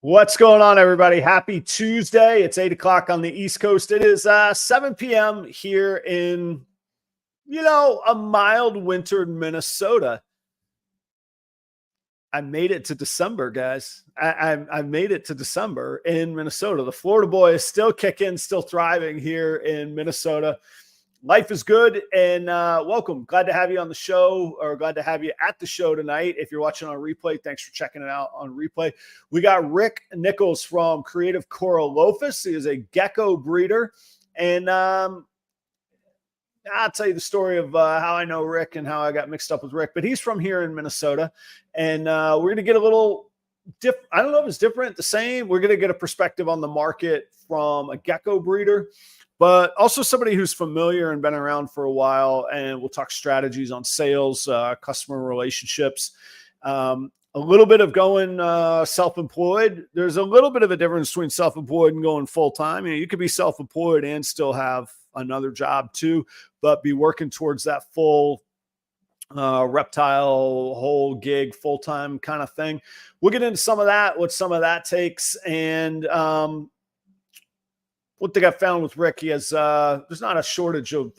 What's going on, everybody? Happy Tuesday. It's 8 o'clock on the East Coast. It is 7 p.m. here in, a mild winter in Minnesota. I made it to December, guys. I made it to December in Minnesota. The Florida boy is still kicking, still thriving here in Minnesota. Life is good, and welcome. Glad to have you on the show, or glad to have you at the show tonight. If you're watching on replay, thanks for checking it out on replay. We got Rick Nichols from Creative Correlophus. He is a gecko breeder, and I'll tell you the story of how I know Rick and how I got mixed up with Rick. But he's from here in Minnesota, and we're going to get a little different. I don't know if it's different, the same. We're going to get a perspective on the market from a gecko breeder, but also somebody who's familiar and been around for a while. And we'll talk strategies on sales, customer relationships, a little bit of going self-employed. There's a little bit of a difference between self-employed and going full-time. You could be self-employed and still have another job too, but be working towards that full reptile whole gig, full-time kind of thing. We'll get into some of that, what some of that takes. And one thing I found with Rick, he has, there's not a shortage of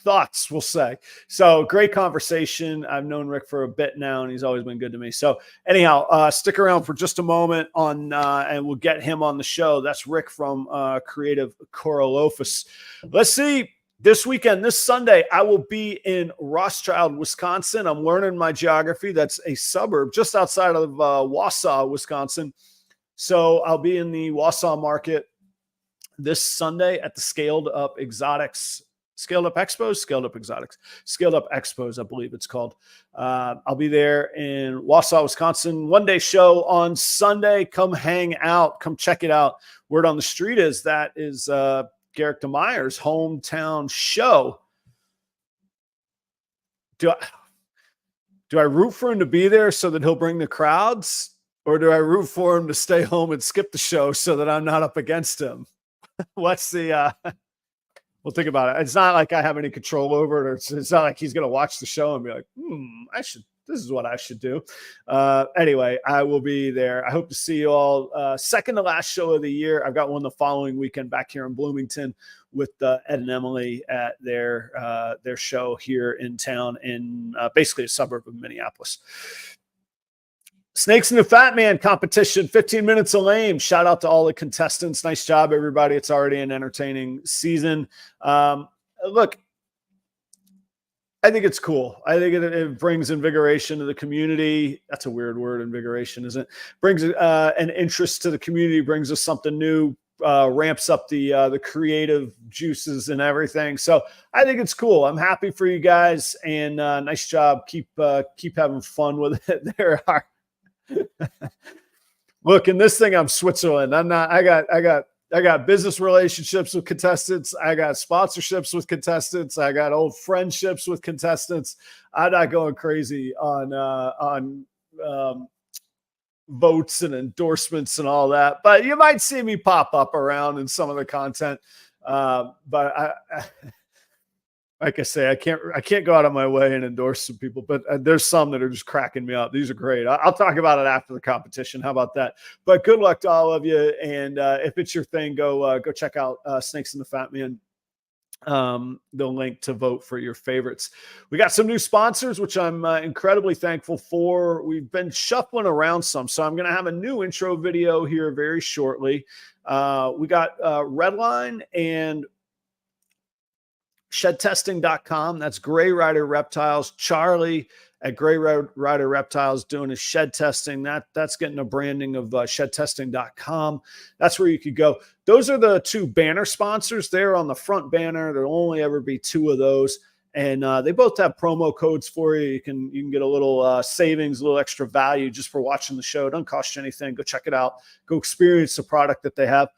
thoughts, we'll say. So great conversation. I've known Rick for a bit now, and he's always been good to me. So anyhow, stick around for just a moment and we'll get him on the show. That's Rick from Creative Correlophus. Let's see. This weekend, this Sunday, I will be in Rothschild, Wisconsin. I'm learning my geography. That's a suburb just outside of Wausau, Wisconsin. So I'll be in the Wausau market this Sunday at the Scaled Up Expos, I believe it's called. I'll be there in Wausau, Wisconsin. One-day show on Sunday. Come hang out. Come check it out. Word on the street is that is Garrick DeMeyer's hometown show. Do I root for him to be there so that he'll bring the crowds, or do I root for him to stay home and skip the show so that I'm not up against him? What's the we'll think about it. It's not like I have any control over it, or it's not like he's going to watch the show and be like, this is what I should do. Anyway, I will be there. I hope to see you all. Second to last show of the year. I've got one the following weekend back here in Bloomington with Ed and Emily at their show here in town in basically a suburb of Minneapolis. Snakes in the Fat Man competition, 15 minutes of lame. Shout out to all the contestants. Nice job, everybody. It's already an entertaining season. Look, I think it's cool. I think it brings invigoration to the community. That's a weird word, invigoration, isn't it? Brings an interest to the community, brings us something new, ramps up the creative juices and everything. So I think it's cool. I'm happy for you guys, and nice job. Keep having fun with it. There are. Look, in this thing, I'm Switzerland. I'm not. I got business relationships with contestants. I got sponsorships with contestants. I got old friendships with contestants. I'm not going crazy on votes and endorsements and all that. But you might see me pop up around in some of the content. But like I say, I can't go out of my way and endorse some people, but there's some that are just cracking me up. These are great. I'll talk about it after the competition. How about that? But good luck to all of you. And if it's your thing, go check out Snakes in the Fat Man. The link to vote for your favorites. We got some new sponsors, which I'm incredibly thankful for. We've been shuffling around some, so I'm going to have a new intro video here very shortly. We got REDLINE and shedtesting.com. That's Gray Rider Reptiles. Charlie at Gray Rider Reptiles doing his shed testing. That's getting a branding of shedtesting.com. That's where you could go. Those are the two banner sponsors there on the front banner. There'll only ever be two of those. And they both have promo codes for you. You can get a little savings, a little extra value just for watching the show. It doesn't cost you anything. Go check it out. Go experience the product that they have.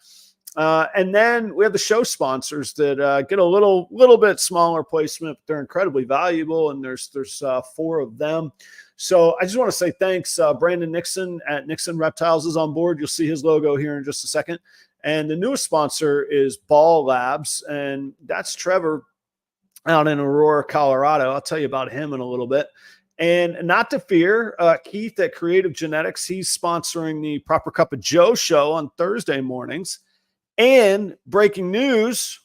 And then we have the show sponsors that get a little bit smaller placement, but they're incredibly valuable. And there's 4 of them. So I just want to say thanks. Brandon Nixon at Nixon Reptiles is on board. You'll see his logo here in just a second. And the newest sponsor is Ball Labs, and that's Trevor out in Aurora, Colorado. I'll tell you about him in a little bit. And not to fear, Keith at Creative Genetics, he's sponsoring the Proper Cup of Joe show on Thursday mornings. And breaking news,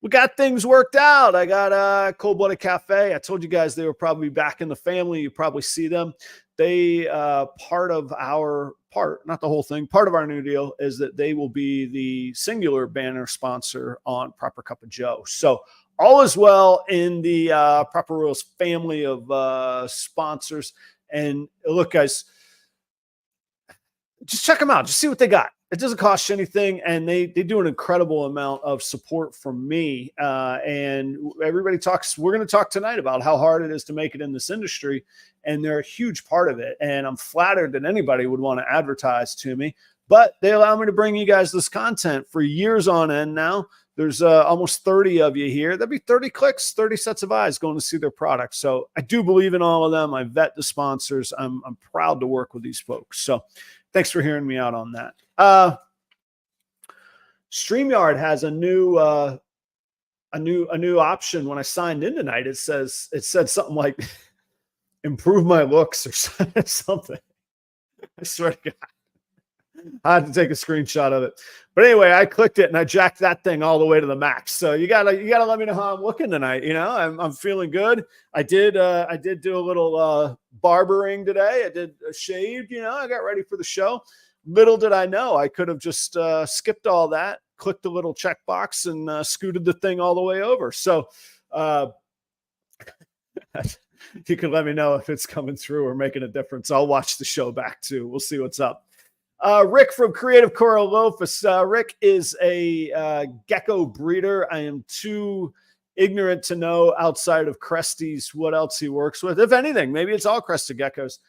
we got things worked out. I got Cold Blooded Cafe. I told you guys they were probably back in the family. You probably see them. They part of our not the whole thing. Part of our new deal is that they will be the singular banner sponsor on Proper Cup of Joe. So all is well in the Proper Royals family of sponsors. And look, guys, just check them out. Just see what they got. It doesn't cost you anything, and they do an incredible amount of support from me. And everybody talks. We're going to talk tonight about how hard it is to make it in this industry, and they're a huge part of it. And I'm flattered that anybody would want to advertise to me, but they allow me to bring you guys this content for years on end now. There's almost 30 of you here. That'd be 30 clicks, 30 sets of eyes going to see their product. So I do believe in all of them. I vet the sponsors. I'm proud to work with these folks. So thanks for hearing me out on that. StreamYard has a new option. When I signed in tonight, it said something like improve my looks or something. I swear to God, I had to take a screenshot of it. But anyway, I clicked it and I jacked that thing all the way to the max. So you gotta let me know how I'm looking tonight. You know, I'm feeling good. I did do a little barbering today. I did a shave. You know, I got ready for the show. Little did I know I could have just skipped all that, clicked the little checkbox, and scooted the thing all the way over. So you can let me know if it's coming through or making a difference. I'll watch the show back too. We'll see what's up. Rick from Creative Correlophus. Rick is a gecko breeder. I am too ignorant to know outside of Cresties what else he works with. If anything, maybe it's all crested geckos.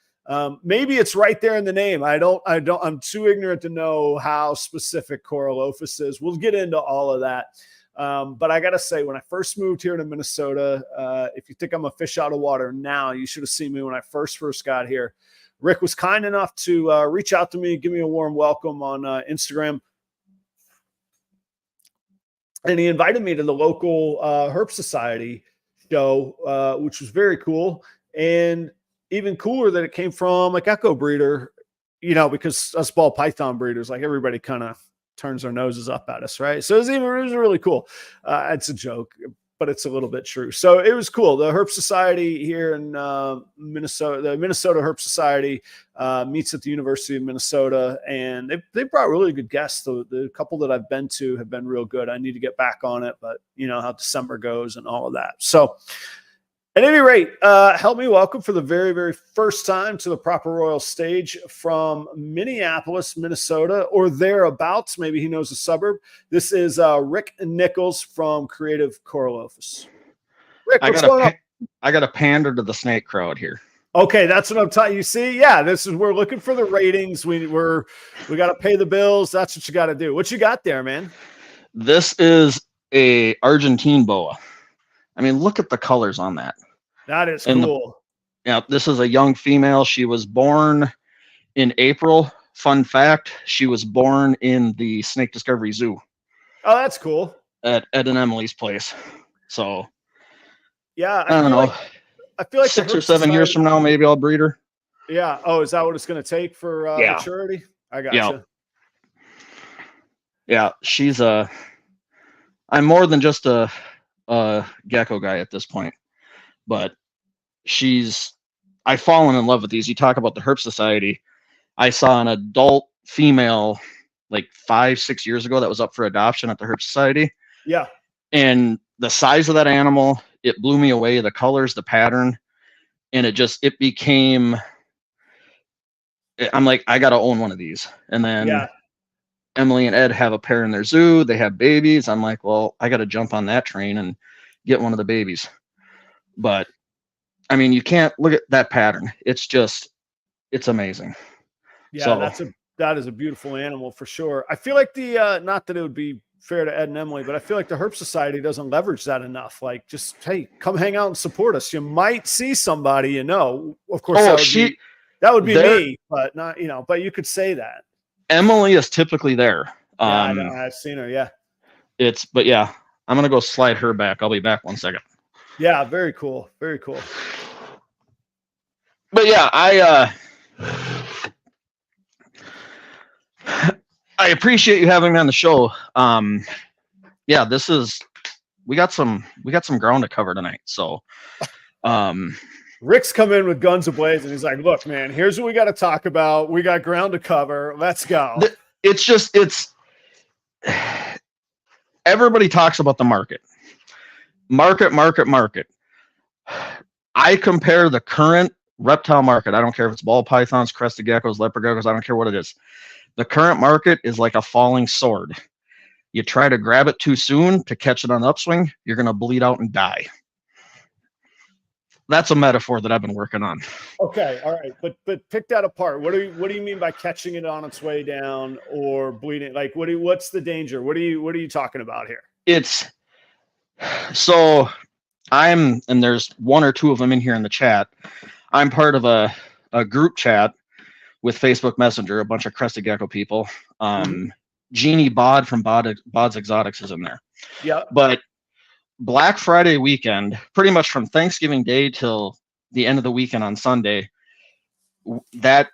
Maybe it's right there in the name. I'm too ignorant to know how specific Correlophus is. We'll get into all of that. But I got to say, when I first moved here to Minnesota, if you think I'm a fish out of water now, you should have seen me when I first got here. Rick was kind enough to reach out to me, give me a warm welcome on Instagram. And he invited me to the local Herp Society show, which was very cool. And even cooler that it came from a gecko breeder, you know, because us ball python breeders, like everybody kind of turns their noses up at us, right? So it was really cool. It's a joke, but it's a little bit true. So it was cool. The Herp Society here in Minnesota, the Minnesota Herp Society meets at the University of Minnesota, and they brought really good guests. The couple that I've been to have been real good. I need to get back on it, but you know how December goes and all of that. So at any rate, help me welcome for the very, very first time to the Proper Royal stage from Minneapolis, Minnesota, or thereabouts. Maybe he knows a suburb. This is Rick Nichols from Creative Correlophus. Rick, what's going on? I got to pander to the snake crowd here. Okay, that's what I'm telling you. See, yeah, we're looking for the ratings. We got to pay the bills. That's what you got to do. What you got there, man? This is a Argentine boa. I mean, look at the colors on that. That is cool. Yeah, this is a young female. She was born in April. Fun fact, she was born in the Snake Discovery Zoo. Oh, that's cool. At Ed and Emily's place. So, yeah, I don't know. I feel like 6 or 7 years from now, maybe I'll breed her. Yeah. Oh, is that what it's going to take for maturity? I got you. Yeah, she's I'm more than just a gecko guy at this point. But I've fallen in love with these. You talk about the Herp Society. I saw an adult female like 5-6 years ago that was up for adoption at the Herp Society. Yeah. And the size of that animal, it blew me away. The colors, the pattern, and it became, I'm like, I got to own one of these. And then Emily and Ed have a pair in their zoo. They have babies. I'm like, well, I got to jump on that train and get one of the babies. But I mean, you can't look at that pattern. It's amazing. Yeah, so, that is a beautiful animal for sure. I feel like not that it would be fair to Ed and Emily, but I feel like the Herp Society doesn't leverage that enough. Like, just, hey, come hang out and support us. You might see somebody, you know. Of course, that would be me, but not, you know. But you could say that. Emily is typically there. Yeah, I've seen her. Yeah. But yeah, I'm gonna go slide her back. I'll be back 1 second. Yeah, very cool. Very cool. But yeah, I appreciate you having me on the show. Yeah, we got some ground to cover tonight. So, Rick's come in with guns ablaze, he's like, "Look, man, here's what we got to talk about. We got ground to cover. Let's go." It's everybody talks about the market. I compare the current reptile market. I don't care if it's ball pythons, crested geckos, leopard geckos. I don't care what it is. The current market is like a falling sword. You try to grab it too soon to catch it on the upswing, you're going to bleed out and die. That's a metaphor that I've been working on. Okay, all right, but pick that apart. What do you mean by catching it on its way down or bleeding? Like, what's the danger? What are you talking about here? So and there's one or two of them in here in the chat. I'm part of a group chat with Facebook Messenger, a bunch of crested gecko people. Jeannie Bod from Bod's Exotics is in there. Yeah. But Black Friday weekend, pretty much from Thanksgiving Day till the end of the weekend on Sunday, that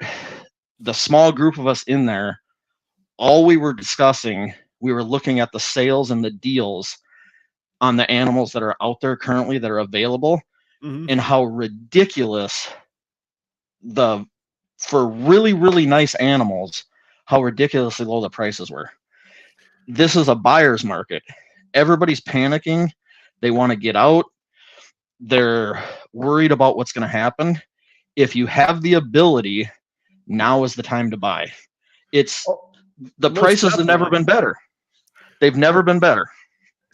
the small group of us in there, all we were discussing, we were looking at the sales and the deals on the animals that are out there currently that are available, and how ridiculous for really, really nice animals, how ridiculously low the prices were. This is a buyer's market. Everybody's panicking. They want to get out. They're worried about what's going to happen. If you have the ability, now is the time to buy. The prices have never been better. They've never been better.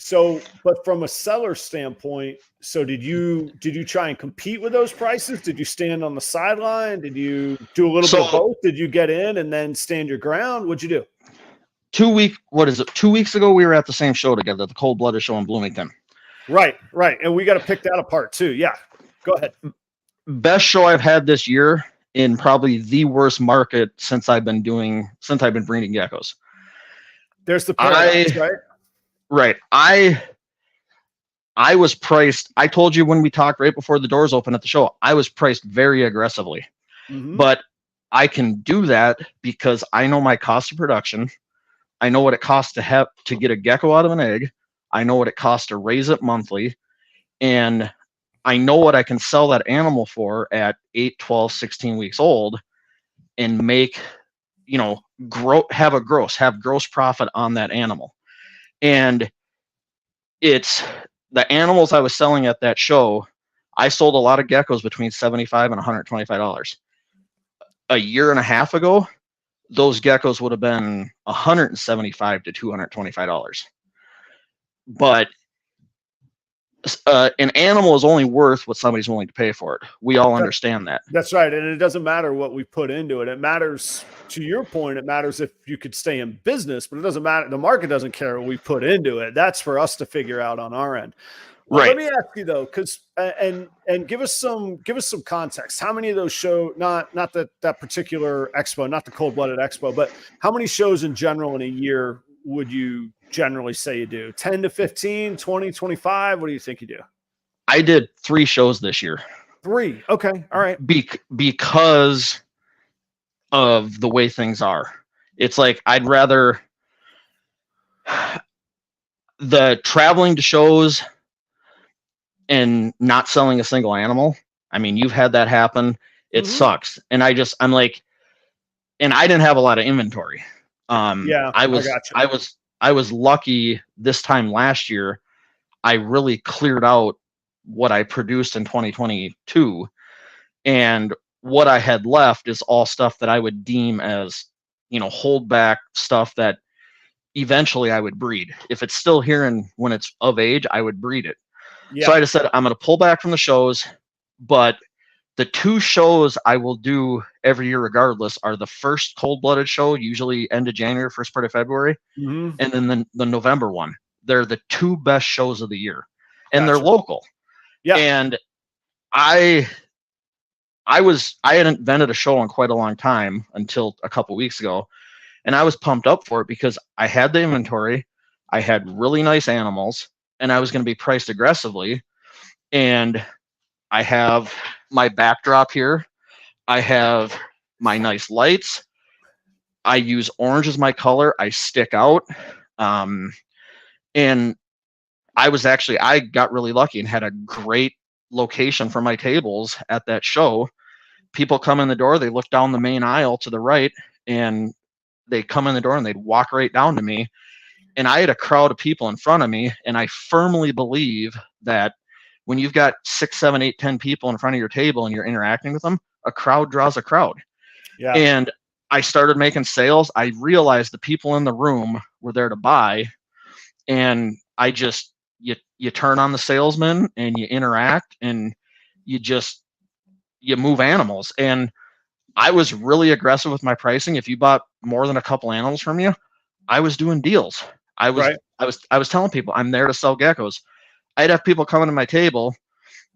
So, but from a seller standpoint, so did you try and compete with those prices? Did you stand on the sideline? Did you do a little bit of both? Did you get in and then stand your ground? What'd you do? 2 weeks ago, we were at the same show together, the Cold Blooded show in Bloomington. Right. And we got to pick that apart too. Yeah, go ahead. Best show I've had this year in probably the worst market since I've been breeding geckos. There's the paradox, right? Right. I was priced. I told you when we talked right before the doors open at the show, I was priced very aggressively. But I can do that because I know my cost of production. I know what it costs to get a gecko out of an egg. I know what it costs to raise it monthly. And I know what I can sell that animal for at 8, 12, 16 weeks old and make, have gross profit on that animal. And it's the animals I was selling at that show. I sold a lot of geckos between $75 and $125. A year and a half ago, those geckos would have been $175 to $225. But an animal is only worth what somebody's willing to pay for it. We all understand that. That's right. And it doesn't matter what we put into it. It matters, to your point, it matters if you could stay in business, but it doesn't matter. The market doesn't care what we put into it. That's for us to figure out on our end. Well, right. Let me ask you though, because and give us some context. How many of those show, not that particular expo, not the Cold Blooded Expo, but how many shows in general in a year would you generally say you do? 10 to 15, 20, 25? What do you think you do? I did 3 shows this year. 3. Okay. All right. Because of the way things are. It's like, I'd rather the traveling to shows and not selling a single animal. I mean, you've had that happen. It sucks. And I'm like, and I didn't have a lot of inventory. I was lucky this time last year. I really cleared out what I produced in 2022, and what I had left is all stuff that I would deem as, hold back stuff that eventually I would breed. If it's still here and when it's of age, I would breed it. Yeah. So I just said, I'm going to pull back from the shows, but the 2 shows I will do every year regardless are the first cold-blooded show, usually end of January, first part of February, and then the November one. They're the 2 best shows of the year, and they're local. Yeah. And I hadn't vented a show in quite a long time until a couple weeks ago, and I was pumped up for it because I had the inventory, I had really nice animals, and I was going to be priced aggressively. And I have my backdrop here. I have my nice lights. I use orange as my color. I stick out. And I got really lucky and had a great location for my tables at that show. People come in the door, they look down the main aisle to the right, and they come in the door and they'd walk right down to me. And I had a crowd of people in front of me. And I firmly believe that when you've got 6, 7, 8, 10 people in front of your table and you're interacting with them, a crowd draws a crowd. Yeah. And I started making sales. I realized the people in the room were there to buy. And I just, you turn on the salesman and you interact and you move animals. And I was really aggressive with my pricing. If you bought more than a couple animals from you, I was doing deals. I was telling people I'm there to sell geckos. I'd have people coming to my table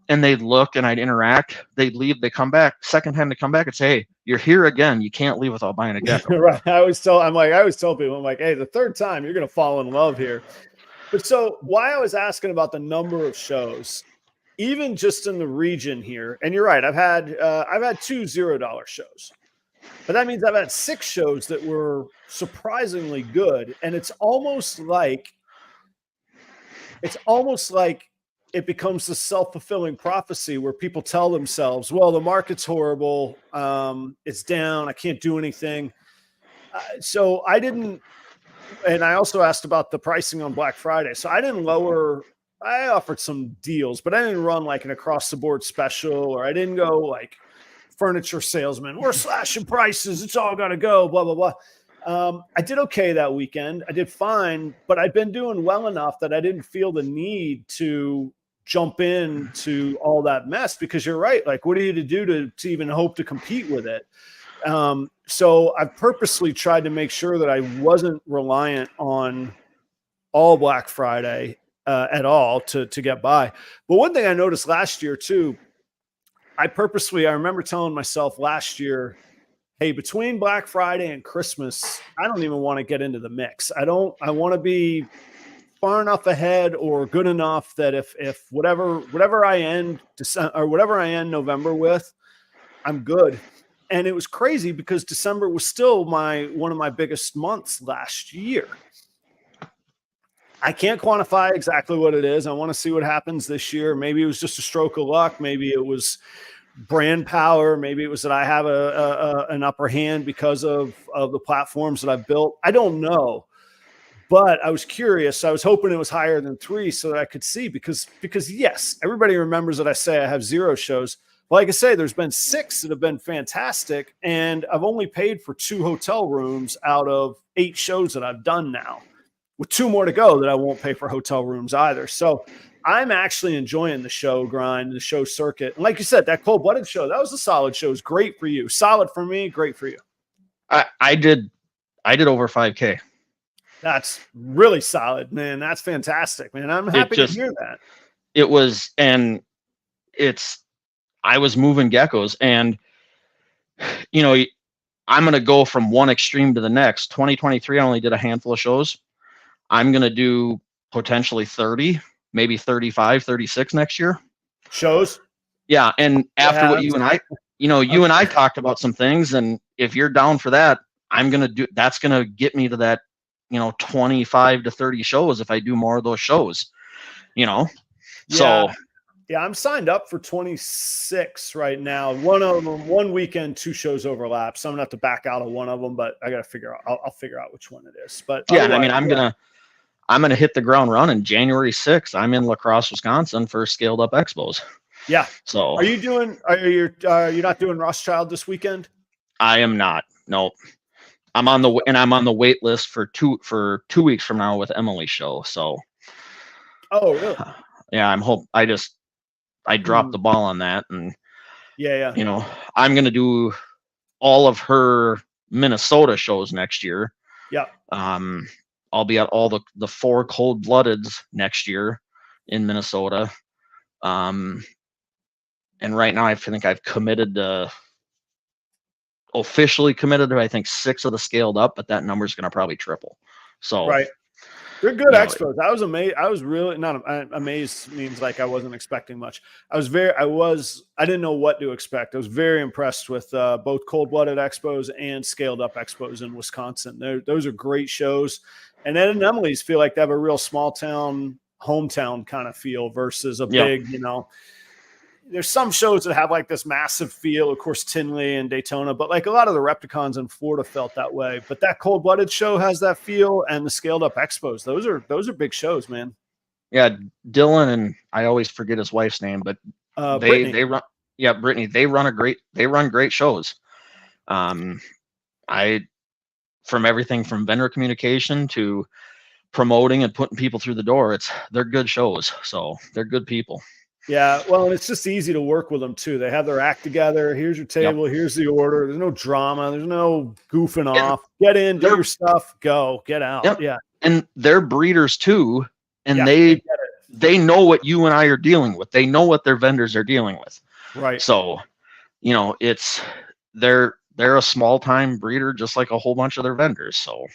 and they'd look and I'd interact. They'd leave, they come back. Second time they come back and say, hey, you're here again. You can't leave without buying a gecko. Right. I always tell people, I'm like, hey, the third time you're going to fall in love here. But so why I was asking about the number of shows, even just in the region here, and you're right, I've had 2 $0 shows, but that means I've had 6 shows that were surprisingly good. And it's almost like it becomes the self-fulfilling prophecy where people tell themselves, well, the market's horrible. It's down. I can't do anything. So I didn't, and I also asked about the pricing on Black Friday. So I didn't I offered some deals, but I didn't run like an across the board special, or I didn't go like furniture salesman. We're slashing prices. It's all got to go, blah, blah, blah. I did okay that weekend. I did fine, but I'd been doing well enough that I didn't feel the need to jump into all that mess, because you're right. Like, what are you to do to even hope to compete with it? So I've purposely tried to make sure that I wasn't reliant on all Black Friday at all to get by. But one thing I noticed last year too, I remember telling myself last year, hey, between Black Friday and Christmas, I don't even want to get into the mix. I want to be far enough ahead or good enough that if whatever I end December or whatever I end November with, I'm good. And it was crazy because December was still one of my biggest months last year. I can't quantify exactly what it is. I want to see what happens this year. Maybe it was just a stroke of luck. Maybe it was brand power. Maybe it was that I have an upper hand because of the platforms that I've built. I don't know, but I was curious. I was hoping it was higher than 3 so that I could see, because yes, everybody remembers that I say I have 0 shows. Like I say, there's been 6 that have been fantastic, and I've only paid for 2 hotel rooms out of 8 shows that I've done now, with 2 more to go that I won't pay for hotel rooms either. So I'm actually enjoying the show grind, the show circuit. And like you said, that Cold-Blooded show, that was a solid show. It was great for you. Solid for me, great for you. I did over 5K. That's really solid, man. That's fantastic, man. I'm happy to hear that. It was, and I was moving geckos, and I'm going to go from one extreme to the next. 2023, I only did a handful of shows. I'm going to do potentially 30, maybe 35, 36 next year. Shows? Yeah. And after what you and I talked about some things, and if you're down for that, that's going to get me to that, 25 to 30 shows if I do more of those shows, So yeah, I'm signed up for 26 right now. One of them, one weekend, 2 shows overlap. So I'm gonna have to back out of one of them, but I got to figure out. I'll figure out which one it is. But yeah, I mean, I'm gonna hit the ground running January 6th. I'm in La Crosse, Wisconsin for Scaled Up Expos. Yeah. So are you not doing Rothschild this weekend? I am not. No. I'm on the wait list for 2 weeks from now with Emily's show. So. Oh, really? Yeah, I dropped the ball on that, and yeah. I'm going to do all of her Minnesota shows next year. Yeah. I'll be at all the 4 Cold-Bloodeds next year in Minnesota. And right now I think I've officially committed to, I think, 6 of the Scaled Up, but that number is going to probably triple. So right. They're good expos. I was amazed. I was really not amazed means like I wasn't expecting much. I didn't know what to expect. I was very impressed with both cold-blooded expos and scaled-up expos in Wisconsin. Those are great shows. And Ed and Emily's feel like they have a real small town, hometown kind of feel versus a big, there's some shows that have like this massive feel, of course, Tinley and Daytona, but like a lot of the Repticons in Florida felt that way. But that cold-blooded show has that feel, and the scaled-up expos, those are big shows, man. Yeah, Dylan, and I always forget his wife's name, but they run. Yeah, Brittany. They run great shows. From everything from vendor communication to promoting and putting people through the door, they're good shows. So they're good people. Yeah, well, and it's just easy to work with them too. They have their act together. Here's your table. Here's the order. There's no drama. There's no goofing off. Get in, do your stuff, go, get out. Yep. Yeah, and they're breeders too, and they know what you and I are dealing with. They know what their vendors are dealing with. Right. So, they're a small time breeder, just like a whole bunch of their vendors. So,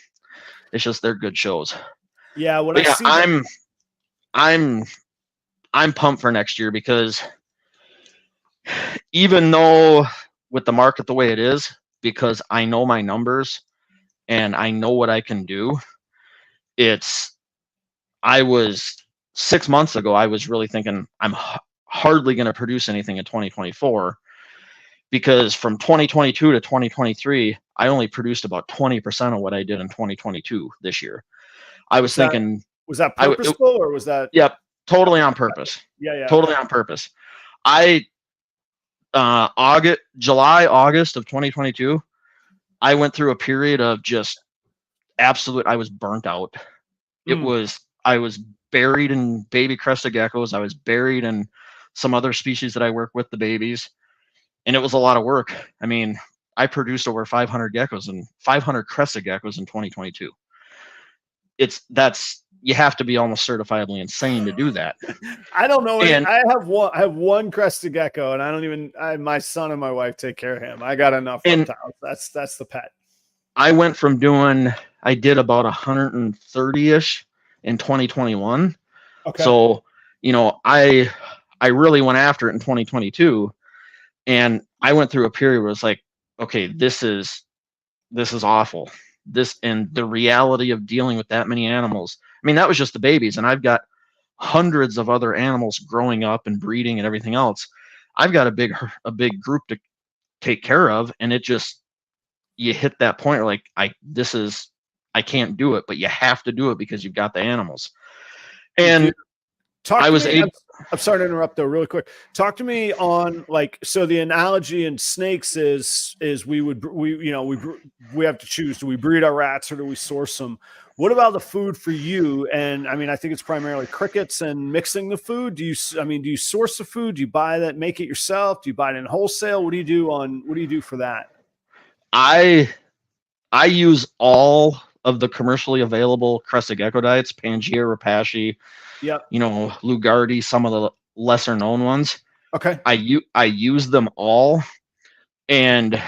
it's just they're good shows. Yeah. I'm pumped for next year because even though with the market the way it is, because I know my numbers and I know what I can do, I was 6 months ago, I was really thinking I'm hardly going to produce anything in 2024 because from 2022 to 2023, I only produced about 20% of what I did in 2022 this year. I was thinking, was that purposeful or was that? Yep. Totally on purpose. Yeah. Totally on purpose. July, August of 2022, I went through a period of just absolute, I was burnt out. I was buried in baby crested geckos. I was buried in some other species that I work with, the babies. And it was a lot of work. I mean, I produced over 500 geckos and 500 crested geckos in 2022. You have to be almost certifiably insane to do that. I don't know. I have one crested gecko, and I don't even. My son and my wife take care of him. I got enough reptiles. That's the pet. I went from I did about 130-ish in 2021. Okay. So, I really went after it in 2022, and I went through a period where it's like, okay, this is awful. And the reality of dealing with that many animals. I mean, that was just the babies, and I've got hundreds of other animals growing up and breeding and everything else. I've got a big group to take care of, and you hit that point where like I can't do it, but you have to do it because you've got the animals. And I'm sorry to interrupt though, really quick. Talk to me on so the analogy in snakes is we have to choose. Do we breed our rats or do we source them? What about the food for you? And I mean, I think it's primarily crickets and mixing the food. Do you source the food? Do you buy that, make it yourself? Do you buy it in wholesale? What do you do for that? I use all of the commercially available crested gecko diets, Pangea, Rapashi, Lugardi, some of the lesser known ones. Okay. I use them all, and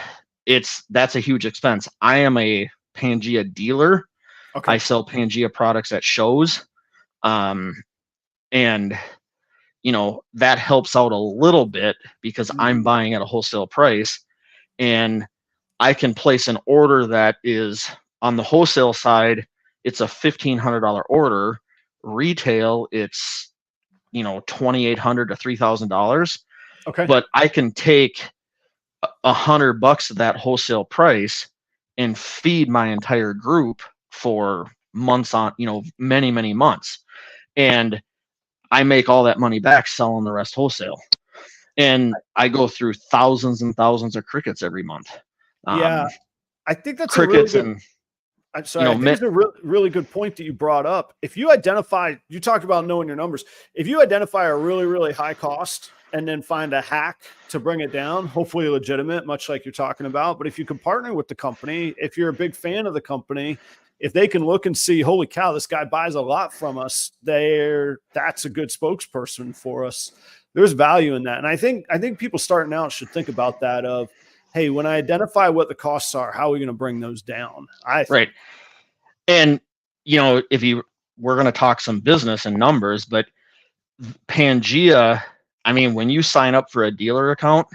that's a huge expense. I am a Pangea dealer. Okay. I sell Pangea products at shows. And that helps out a little bit because I'm buying at a wholesale price, and I can place an order that is on the wholesale side. It's a $1,500 order. Retail, it's $2,800 to $3,000. Okay. But I can take $100 of that wholesale price and feed my entire group for months on, many, many months. And I make all that money back selling the rest wholesale. And I go through thousands and thousands of crickets every month. Yeah. I think that's crickets I'm sorry. I think it's a really good point that you brought up. If you talked about knowing your numbers. If you identify a really, really high cost and then find a hack to bring it down, hopefully legitimate, much like you're talking about. But if you can partner with the company, if you're a big fan of the company, if they can look and see, holy cow, this guy buys a lot from us, that's a good spokesperson for us. There's value in that. And I think people starting out should think about that of, hey, when I identify what the costs are, how are we going to bring those down? Right. And, if you we're going to talk some business and numbers, but Pangea, I mean, when you sign up for a dealer account,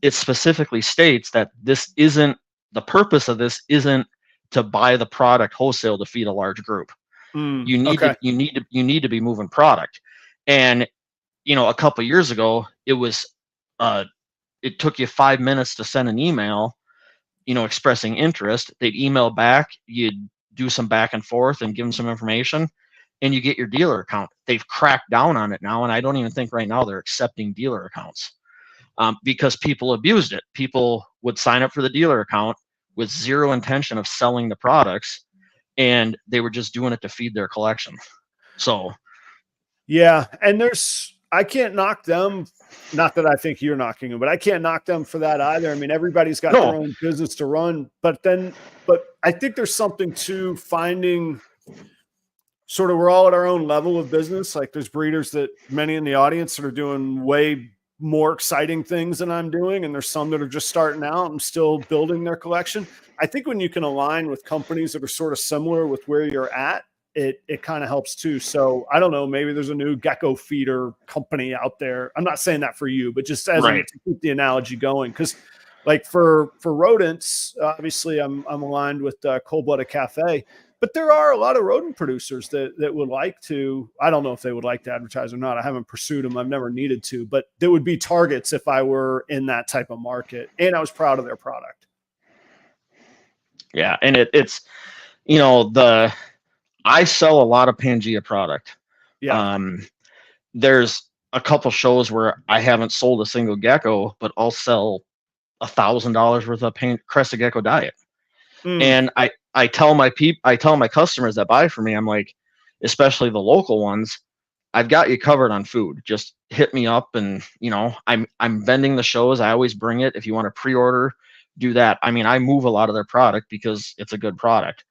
it specifically states that this isn't, the purpose of this isn't to buy the product wholesale to feed a large group. You need to be moving product. And, a couple of years ago, it was, it took you 5 minutes to send an email, expressing interest. They'd email back, you'd do some back and forth and give them some information, and you get your dealer account. They've cracked down on it now, and I don't even think right now they're accepting dealer accounts because people abused it. People would sign up for the dealer account with zero intention of selling the products, and they were just doing it to feed their collection. So, yeah, and I can't knock them. Not that I think you're knocking them, but I can't knock them for that either. I mean, everybody's got their own business to run, but I think there's something to finding sort of, we're all at our own level of business. Like there's breeders that many in the audience that are doing way more exciting things than I'm doing. And there's some that are just starting out and still building their collection. I think when you can align with companies that are sort of similar with where you're at, it kind of helps too. So I don't know, maybe there's a new gecko feeder company out there. I'm not saying that for you, but just as to keep the analogy going. Cause like for rodents, obviously I'm aligned with Cold Blooded Cafe, but there are a lot of rodent producers that would like to, I don't know if they would like to advertise or not. I haven't pursued them. I've never needed to, but there would be targets if I were in that type of market and I was proud of their product. Yeah. And it's, I sell a lot of Pangea product. Yeah. There's a couple shows where I haven't sold a single gecko, but I'll sell $1,000 worth of crested gecko diet. And I tell my customers that buy from me, I'm like, especially the local ones, I've got you covered on food. Just hit me up, and I'm vending the shows. I always bring it. If you want to pre-order, do that. I mean, I move a lot of their product because it's a good product.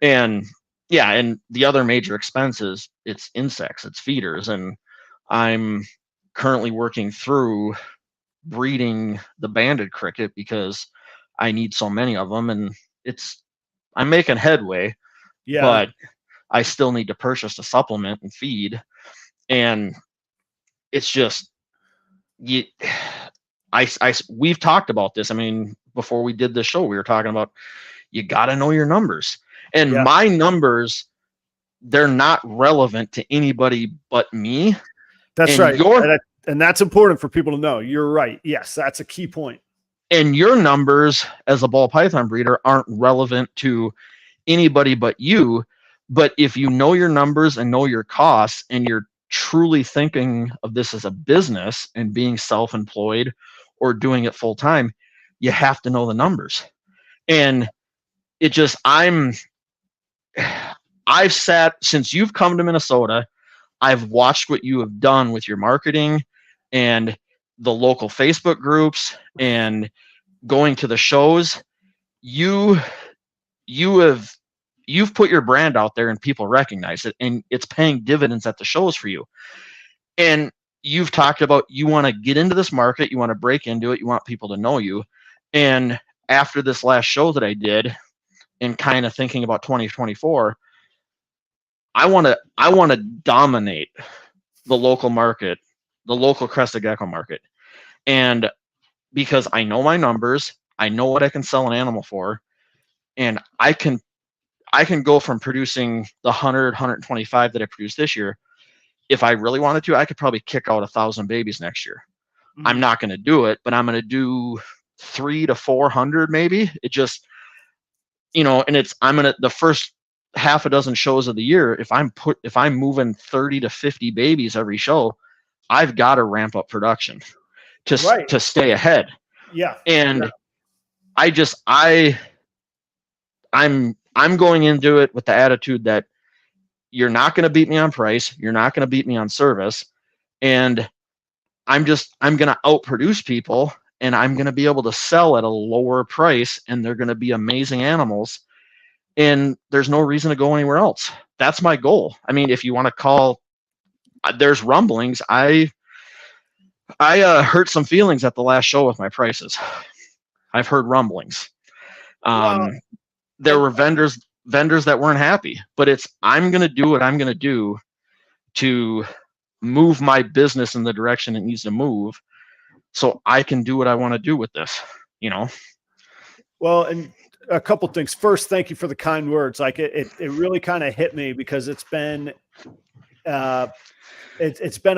And yeah, and the other major expense is it's insects, it's feeders, and I'm currently working through breeding the banded cricket because I need so many of them, and I'm making headway, but I still need to purchase a supplement and feed. And it's just, we've talked about this. I mean, before we did the show, we were talking about, you got to know your numbers, and my numbers, they're not relevant to anybody but me. That's right. And that's important for people to know. You're right. Yes. That's a key point. And your numbers as a ball python breeder aren't relevant to anybody but you. But if you know your numbers and know your costs, and you're truly thinking of this as a business and being self-employed or doing it full time, you have to know the numbers. And it just, I've sat, since you've come to Minnesota, I've watched what you have done with your marketing and the local Facebook groups and going to the shows. You've put your brand out there and people recognize it, and it's paying dividends at the shows for you. And you've talked about, you want to get into this market, you want to break into it, you want people to know you. And after this last show that I did, and kind of thinking about 2024, I want to dominate the local market, the local crested gecko market. And because I know my numbers, I know what I can sell an animal for, and I can go from producing the 125 that I produced this year. If I really wanted to, I could probably kick out 1,000 babies next year. I'm not going to do it, but I'm going to do 300 to 400 maybe. It just, and I'm going to, the first half a dozen shows of the year, if I'm moving 30 to 50 babies every show, I've got to ramp up production to stay ahead. Yeah. And I'm going into it with the attitude that you're not going to beat me on price. You're not going to beat me on service. And I'm going to outproduce people, and I'm going to be able to sell at a lower price, and they're going to be amazing animals. And there's no reason to go anywhere else. That's my goal. I mean, if you want to call, there's rumblings. I hurt some feelings at the last show with my prices. I've heard rumblings. There were vendors vendors that weren't happy, but I'm going to do what I'm going to do to move my business in the direction it needs to move so I can do what I want to do with this, Well, and a couple things. First, thank you for the kind words. Like it really kind of hit me because it's been a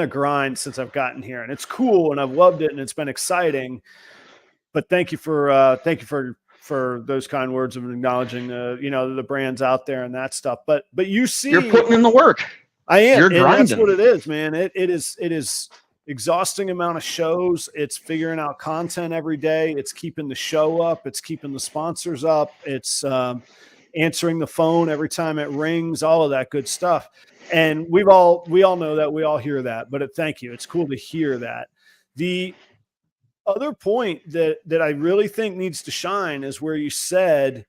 grind since I've gotten here, and it's cool and I've loved it and it's been exciting. But thank you for those kind words of acknowledging the brands out there and that stuff. But you see, you're putting in the work. I am. You're and grinding. That's what it is, man. It is exhausting amount of shows. It's figuring out content every day. It's keeping the show up. It's keeping the sponsors up. It's answering the phone every time it rings, all of that good stuff. And we all know that, we all hear that, but thank you. It's cool to hear that. The other point that I really think needs to shine is where you said,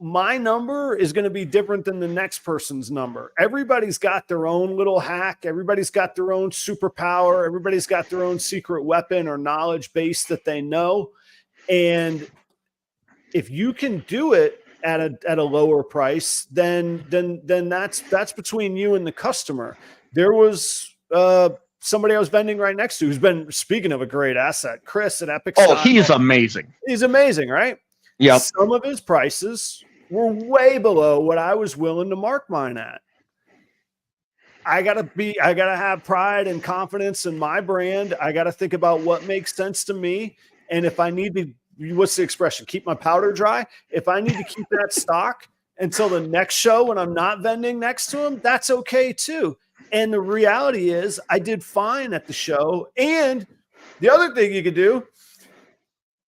my number is going to be different than the next person's number. Everybody's got their own little hack. Everybody's got their own superpower. Everybody's got their own secret weapon or knowledge base that they know. And if you can do it at a lower price, then that's between you and the customer. There was somebody I was vending right next to who's been, speaking of a great asset, Chris at Epic. Oh, he's amazing. He's amazing, right? Yeah. Some of his prices were way below what I was willing to mark mine at. I gotta have pride and confidence in my brand. I gotta think about what makes sense to me. And if I need to, what's the expression? Keep my powder dry. If I need to keep that stock until the next show when I'm not vending next to him, that's okay too. And the reality is I did fine at the show. And the other thing you could do,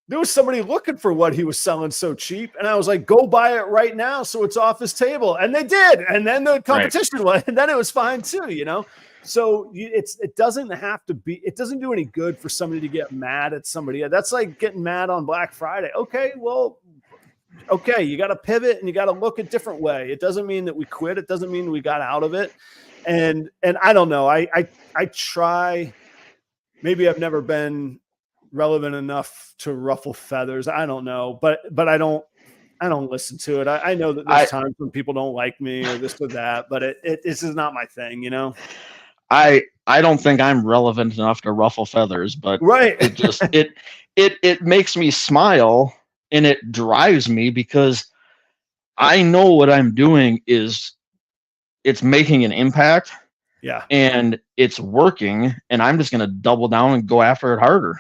there was somebody looking for what he was selling so cheap. And I was like, go buy it right now so it's off his table. And they did. And then the competition went, and then it was fine too, So it doesn't have to be, it doesn't do any good for somebody to get mad at somebody. That's like getting mad on Black Friday. Okay, you got to pivot and you got to look a different way. It doesn't mean that we quit. It doesn't mean we got out of it. And I don't know. I try, maybe I've never been relevant enough to ruffle feathers. I don't know, but I don't listen to it. I know that there's times when people don't like me or this or that, but this is not my thing, I don't think I'm relevant enough to ruffle feathers, but right. It just it makes me smile and it drives me because I know what I'm doing it's making an impact. Yeah. And it's working, and I'm just going to double down and go after it harder.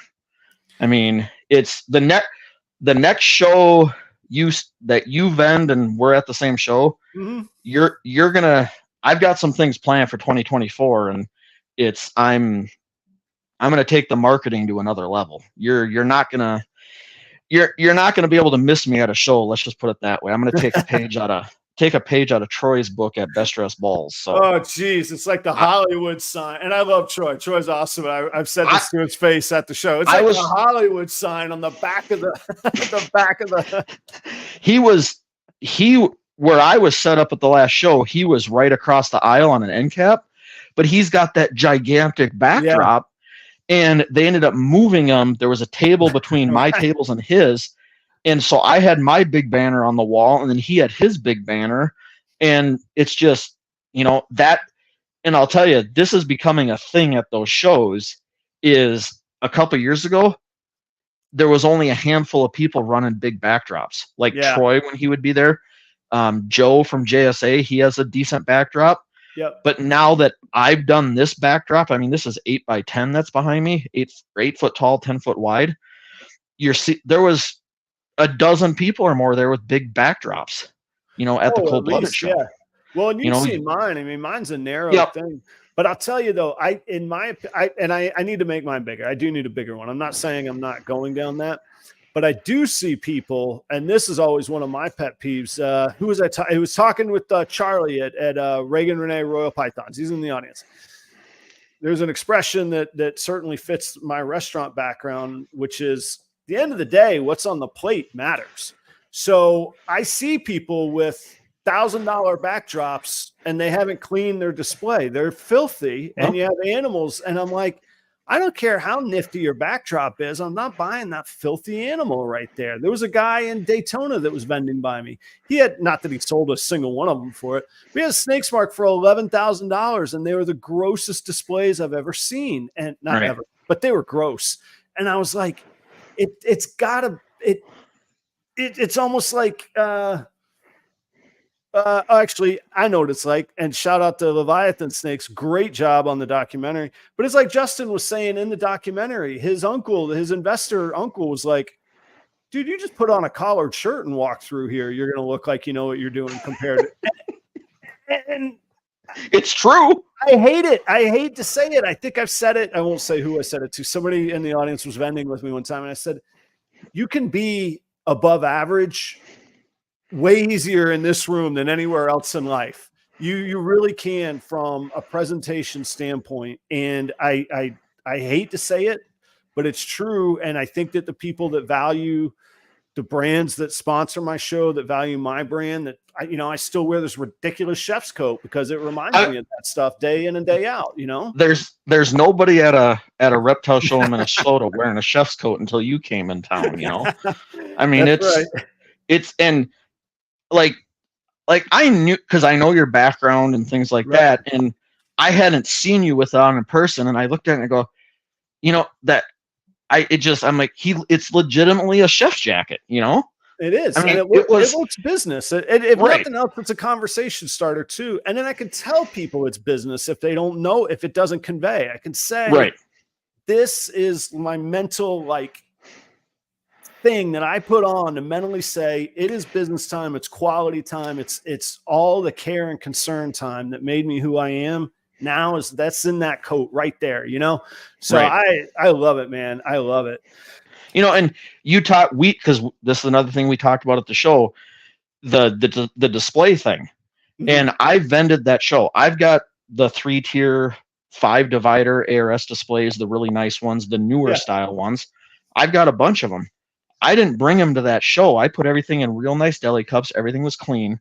I mean, it's the next show that you vend and we're at the same show. Mm-hmm. I've got some things planned for 2024, and I'm going to take the marketing to another level. You're not going to be able to miss me at a show. Let's just put it that way. I'm going to take a page out of Troy's book at Best Dressed Balls. So. Oh, geez. It's like the Hollywood sign. And I love Troy. Troy's awesome. I've said this to his face at the show. It's like the Hollywood sign on the back of the where I was set up at the last show, he was right across the aisle on an end cap, but he's got that gigantic backdrop. Yeah. And they ended up moving him. There was a table between my tables and his. And so I had my big banner on the wall, and then he had his big banner. And it's just, that, and I'll tell you, this is becoming a thing at those shows. Is a couple years ago, there was only a handful of people running big backdrops, like Troy when he would be there. Joe from JSA, he has a decent backdrop. Yep. But now that I've done this backdrop, I mean, this is 8x10 that's behind me, 8 foot tall, 10 foot wide. There was a dozen people or more there with big backdrops, at the Cold-Blooded show. Yeah. Well, and you've seen mine. I mean, mine's a narrow thing. But I'll tell you though, I need to make mine bigger. I do need a bigger one. I'm not saying I'm not going down that, but I do see people, and this is always one of my pet peeves. Who was I? I was talking with Charlie at Reagan Renee Royal Pythons. He's in the audience. There's an expression that certainly fits my restaurant background, which is, at the end of the day, what's on the plate matters. So I see people with $1,000 backdrops and they haven't cleaned their display. They're filthy, and you have animals. And I'm like, I don't care how nifty your backdrop is. I'm not buying that filthy animal right there. There was a guy in Daytona that was vending by me. He had, not that he sold a single one of them for it, but he had a Snake Mark for $11,000, and they were the grossest displays I've ever seen. And not ever, but they were gross. And I was like, it's gotta, it's almost like, actually, I know what it's like. And shout out to Leviathan Snakes. Great job on the documentary. But it's like Justin was saying in the documentary, his uncle, his investor uncle was like, dude, you just put on a collared shirt and walk through here. You're going to look like you know what you're doing compared to. And it's true. I hate it. I hate to say it. I think I've said it. I won't say who I said it to. Somebody in the audience was vending with me one time, and I said, you can be above average way easier in this room than anywhere else in life. You really can, from a presentation standpoint. And I hate to say it, but it's true. And I think that the people that value the brands that sponsor my show, that value my brand, that I still wear this ridiculous chef's coat because it reminds me of that stuff day in and day out. There's nobody at a reptile show in Minnesota wearing a chef's coat until you came in town. I mean, it's and like I knew, because I know your background and things like that, and I hadn't seen you with it on in person, and I looked at it and I go, I'm like, it's legitimately a chef's jacket, It is. I mean, it looks business. If nothing else, it's a conversation starter too. And then I can tell people it's business if they don't know, if it doesn't convey. I can say, this is my mental thing that I put on to mentally say it is business time. It's quality time. It's all the care and concern time that made me who I am. Now that's in that coat right there, So I love it, man. I love it. And because this is another thing we talked about at the show, the display thing. Mm-hmm. And I vended that show. I've got the 3-tier 5-divider ARS displays, the really nice ones, the newer style ones. I've got a bunch of them. I didn't bring them to that show. I put everything in real nice deli cups. Everything was clean,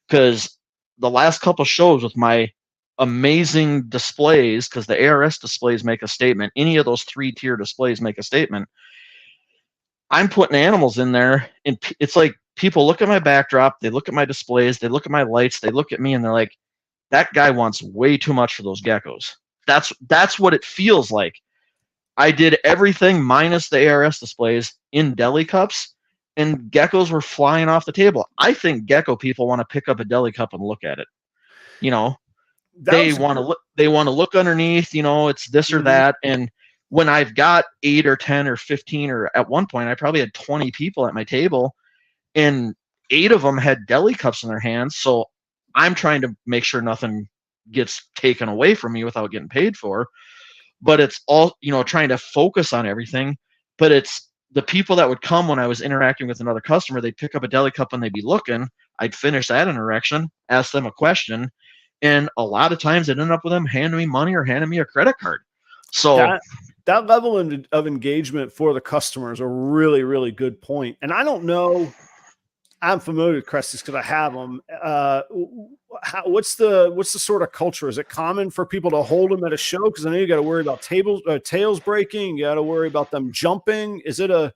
because the last couple shows with my amazing displays, because the ARS displays make a statement. Any of those 3-tier displays make a statement. I'm putting animals in there, and it's like people look at my backdrop, they look at my displays, they look at my lights, they look at me, and they're like, that guy wants way too much for those geckos. That's what it feels like. I did everything minus the ARS displays in deli cups, and geckos were flying off the table. I think gecko people want to pick up a deli cup and look at it. They want to look underneath, it's this or that. And when I've got 8 or 10 or 15, or at one point I probably had 20 people at my table, and 8 of them had deli cups in their hands. So I'm trying to make sure nothing gets taken away from me without getting paid for. But it's all, trying to focus on everything. But it's the people that would come when I was interacting with another customer, they'd pick up a deli cup and they'd be looking. I'd finish that interaction, ask them a question, and a lot of times I'd end up with them handing me money or handing me a credit card. So that level of engagement for the customer is a really, really good point. And I don't know, I'm familiar with Cresties because I have them. What's the sort of culture? Is it common for people to hold them at a show? Because I know you got to worry about tails breaking. You got to worry about them jumping. Is it a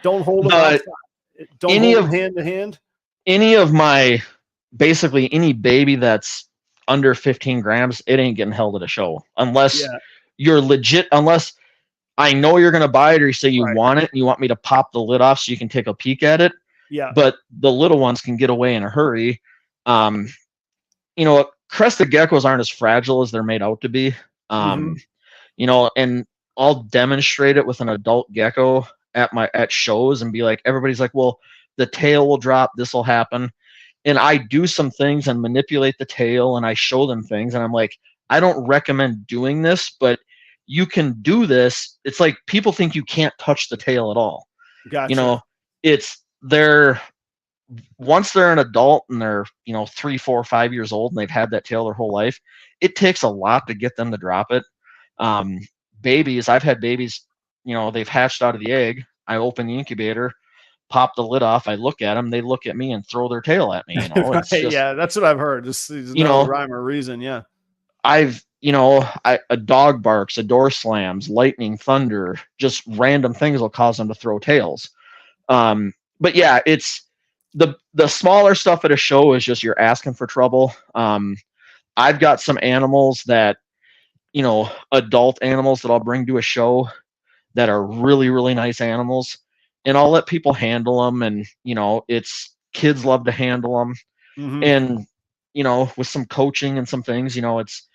don't hold them outside? Don't hold them hand to hand? Basically any baby that's under 15 grams, it ain't getting held at a show unless you're legit, unless I know you're going to buy it, or you say you want it and you want me to pop the lid off so you can take a peek at it. Yeah. But the little ones can get away in a hurry. Crested geckos aren't as fragile as they're made out to be. And I'll demonstrate it with an adult gecko at shows and be like, everybody's like, well, the tail will drop, this will happen. And I do some things and manipulate the tail, and I show them things, and I'm like, I don't recommend doing this, but you can do this. It's like people think you can't touch the tail at all. Gotcha. Once they're an adult and they're 3, 4, 5 years old and they've had that tail their whole life, it takes a lot to get them to drop it. Babies, I've had babies, they've hatched out of the egg. I open the incubator, pop the lid off, I look at them, they look at me and throw their tail at me. It's just, yeah, that's what I've heard. Just no rhyme or reason. Yeah. I've a dog barks, a door slams, lightning, thunder, just random things will cause them to throw tails. But yeah, it's the smaller stuff at a show is just you're asking for trouble. I've got some animals that, adult animals that I'll bring to a show that are really, really nice animals, and I'll let people handle them. And, it's kids love to handle them. Mm-hmm. And, with some coaching and some things, it's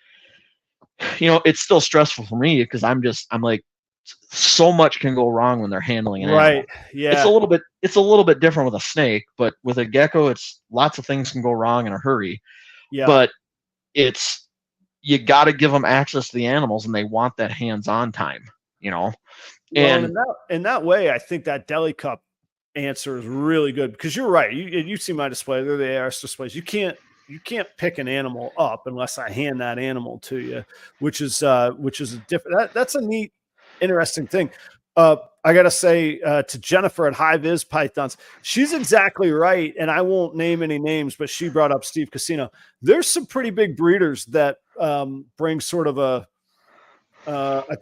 still stressful for me because I'm like, so much can go wrong when they're handling an animal. Yeah. It's a little bit different with a snake, but with a gecko, it's lots of things can go wrong in a hurry. Yeah. But you got to give them access to the animals, and they want that hands-on time, Well, and in that way, I think that deli cup answer is really good, because you're right. You see my display, they're the ARS displays. You can't pick an animal up unless I hand that animal to you, which is a different, that's a neat, interesting thing. I gotta say, to Jennifer at High Viz Pythons, she's exactly right, and I won't name any names, but she brought up Steve Casino. There's some pretty big breeders that bring sort of a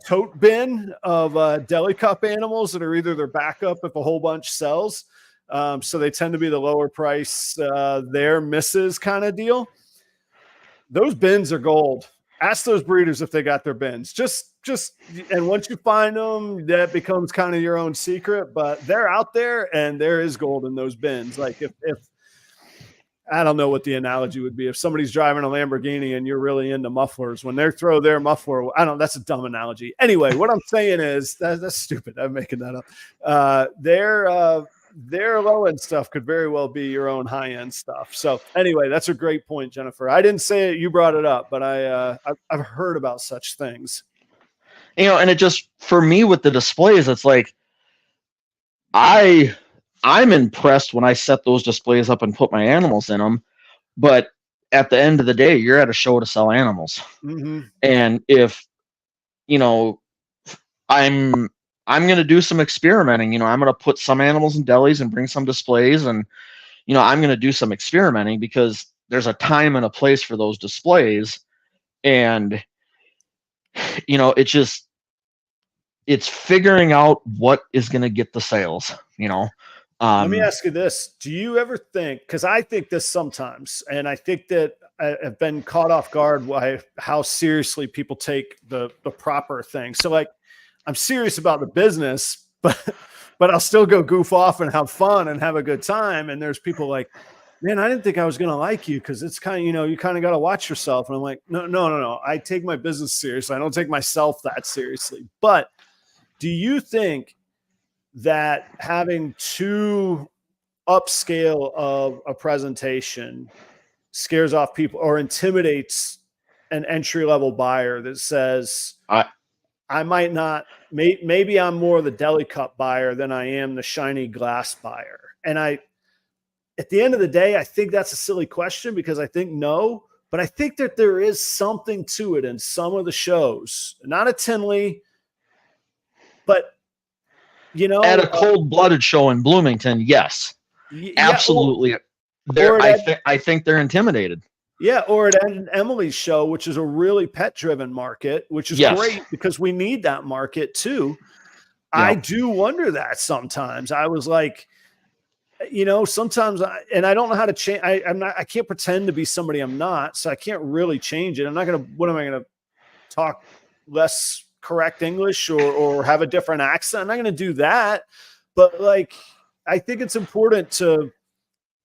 tote bin of deli cup animals that are either their backup if a whole bunch sells. So they tend to be the lower price, their misses kind of deal. Those bins are gold. Ask those breeders if they got their bins. And once you find them, that becomes kind of your own secret, but they're out there, and there is gold in those bins. Like if I don't know what the analogy would be. If somebody's driving a Lamborghini and you're really into mufflers, when they throw their muffler, that's a dumb analogy. Anyway, what I'm saying is that's stupid. I'm making that up. Their low end stuff could very well be your own high end stuff. So anyway, that's a great point, Jennifer. I didn't say it, you brought it up, but I've heard about such things. And it just, for me with the displays, it's like, I'm impressed when I set those displays up and put my animals in them. But at the end of the day, you're at a show to sell animals. Mm-hmm. And if, I'm going to do some experimenting, I'm going to put some animals in delis and bring some displays, and, I'm going to do some experimenting, because there's a time and a place for those displays. And, it's figuring out what is going to get the sales, Let me ask you this. Do you ever think, because I think this sometimes, and I think that I have been caught off guard by how seriously people take the proper thing. So like, I'm serious about the business, but I'll still go goof off and have fun and have a good time. And there's people like, man, I didn't think I was going to like you, because it's kind of, you kind of got to watch yourself. And I'm like, no. I take my business seriously. I don't take myself that seriously. But do you think that having too upscale of a presentation scares off people or intimidates an entry-level buyer that says, I might not, maybe I'm more the deli cup buyer than I am the shiny glass buyer? And at the end of the day, I think that's a silly question, because I think no, but I think that there is something to it in some of the shows, not at Tinley, but at a cold-blooded show in Bloomington, yes, absolutely. I think they're intimidated. Yeah, or at Emily's show, which is a really pet-driven market, which is great, because we need that market too. Yeah. I do wonder that sometimes. I was like, sometimes and I don't know how to change. I can't pretend to be somebody I'm not, so I can't really change it. What am I gonna talk less correct English or have a different accent? I'm not going to do that. But like, I think it's important to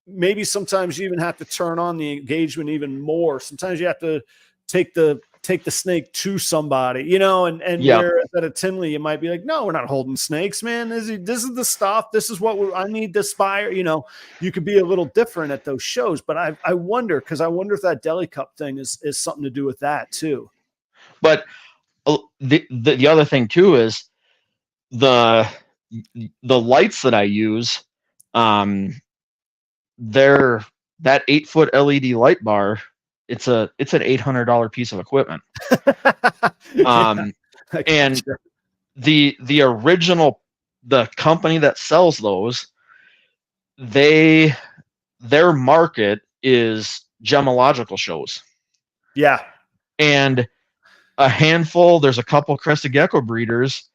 maybe sometimes you even have to turn on the engagement even more. Sometimes you have to take the snake to somebody, and whereas at a Tinley, you might be like, no, we're not holding snakes, man. This is the stuff. This is what I need to aspire. You could be a little different at those shows, but I wonder if that deli cup thing is something to do with that too. But the other thing too is the lights that I use, they're that 8-foot LED light bar. It's an $800 piece of equipment. And the original, the company that sells those, their market is gemological shows. Yeah. And a handful. There's a couple crested gecko breeders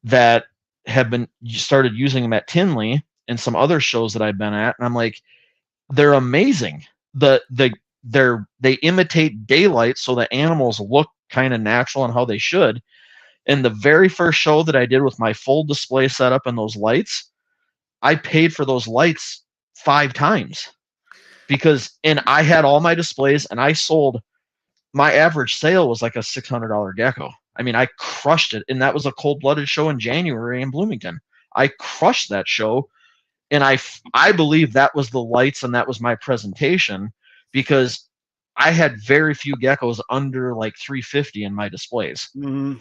that have been started using them at Tinley and some other shows that I've been at, and I'm like, they're amazing. They imitate daylight, so the animals look kind of natural and how they should. And the very first show that I did with my full display setup and those lights, I paid for those lights 5 times and I had all my displays, and I sold. My average sale was like a $600 gecko. I mean, I crushed it, and that was a cold-blooded show in January in Bloomington. I crushed that show, and I believe that was the lights and that was my presentation, because I had very few geckos under like 350 in my displays. Mm-hmm.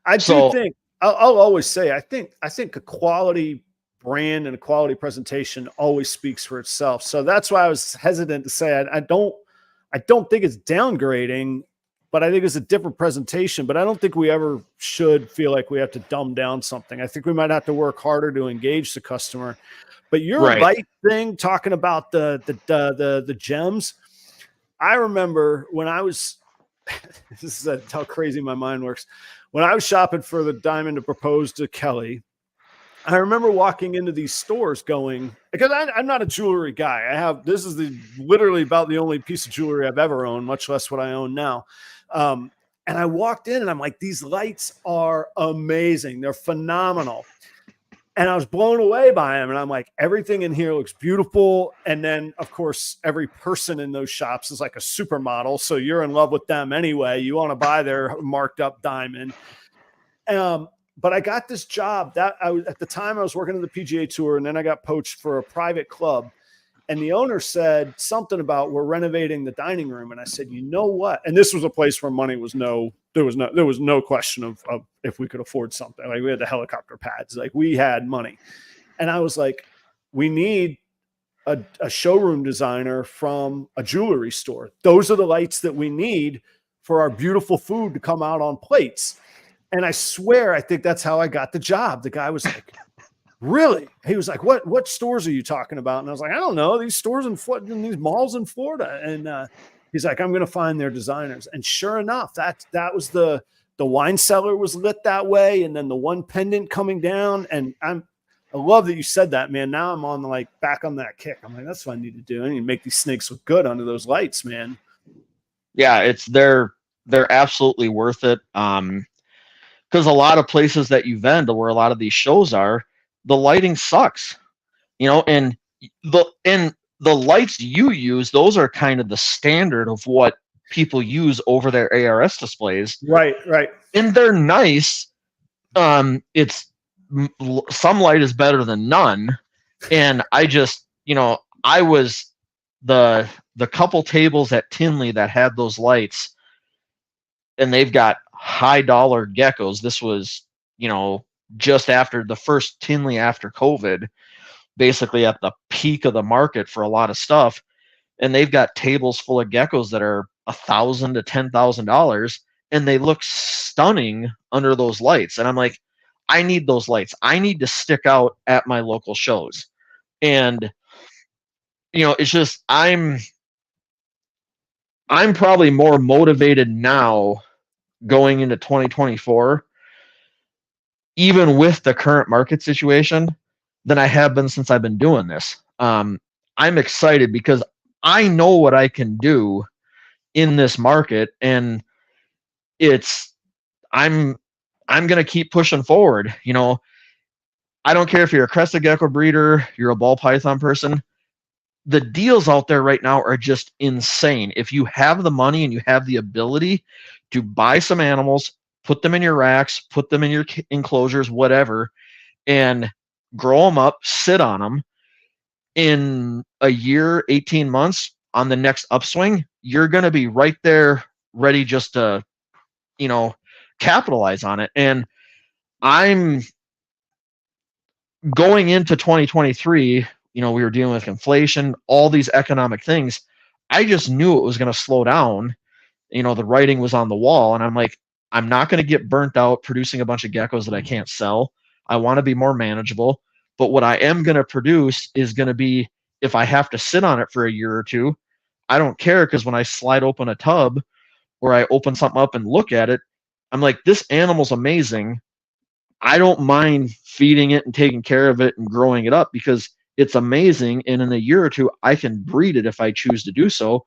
I do think I'll always say I think a quality brand and a quality presentation always speaks for itself. So that's why I was hesitant to say I don't think it's downgrading, but I think it's a different presentation. But I don't think we ever should feel like we have to dumb down something. I think we might have to work harder to engage the customer. But your light thing, talking about the gems, I remember when I was this is how crazy my mind works. When I was shopping for the diamond to propose to Kelly, I remember walking into these stores going, because I'm not a jewelry guy. This is literally about the only piece of jewelry I've ever owned, much less what I own now. And I walked in and I'm like, these lights are amazing. They're phenomenal. And I was blown away by them. And I'm like, everything in here looks beautiful. And then, of course, every person in those shops is like a supermodel. So you're in love with them anyway. You want to buy their marked up diamond. But I got this job at the time I was working on the PGA Tour, and then I got poached for a private club. And the owner said something about, we're renovating the dining room. And I said, you know what? And this was a place where money was there was no question of if we could afford something. Like, we had the helicopter pads, like we had money. And I was like, we need a showroom designer from a jewelry store. Those are the lights that we need for our beautiful food to come out on plates. And I swear, I think that's how I got the job. The guy was like, really? He was like, what stores are you talking about? And I was like, I don't know, these stores in these malls in Florida. And he's like, I'm going to find their designers. And sure enough, that was the wine cellar was lit that way. And then the one pendant coming down. And I love that you said that, man. Now I'm on back on that kick. I'm like, that's what I need to do. I need to make these snakes look good under those lights, man. Yeah, they're absolutely worth it. Because a lot of places that you vend, where a lot of these shows are, the lighting sucks, and the lights you use, those are kind of the standard of what people use over their ARS displays. Right. And they're nice. It's some light is better than none. And I just, I was the couple tables at Tinley that had those lights, and they've got high dollar geckos. This was, just after the first Tinley after COVID, basically at the peak of the market for a lot of stuff. And they've got tables full of geckos that are $1,000 to $10,000, and they look stunning under those lights. And I'm like, I need those lights. I need to stick out at my local shows. And, it's just, I'm probably more motivated now going into 2024, even with the current market situation, than I have been since I've been doing this. I'm excited because I know what I can do in this market, and I'm going to keep pushing forward. I don't care if you're a crested gecko breeder, you're a ball python person. The deals out there right now are just insane. If you have the money and you have the ability to buy some animals, put them in your racks, put them in your enclosures, whatever, and grow them up, sit on them, in a year, 18 months, on the next upswing, you're going to be right there ready just to, capitalize on it. And I'm going into 2023, we were dealing with inflation, all these economic things. I just knew it was going to slow down. The writing was on the wall, and I'm like, I'm not going to get burnt out producing a bunch of geckos that I can't sell. I want to be more manageable. But what I am going to produce is going to be, if I have to sit on it for a year or two, I don't care, because when I slide open a tub or I open something up and look at it, I'm like, this animal's amazing. I don't mind feeding it and taking care of it and growing it up because it's amazing. And in a year or two, I can breed it if I choose to do so.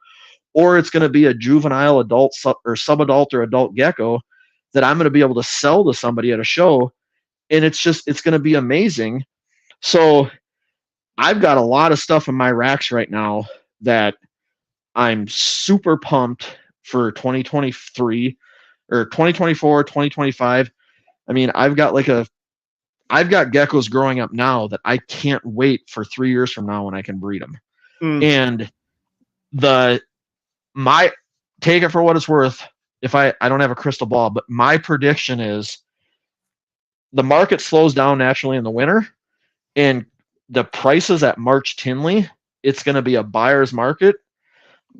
Or it's going to be a juvenile adult or subadult or adult gecko that I'm going to be able to sell to somebody at a show. And it's going to be amazing. So I've got a lot of stuff in my racks right now that I'm super pumped for 2023 or 2024, 2025. I mean, I've got geckos growing up now that I can't wait for 3 years from now when I can breed them. And my take it for what it's worth. If I don't have a crystal ball, but my prediction is the market slows down naturally in the winter, and the prices at March Tinley, it's going to be a buyer's market.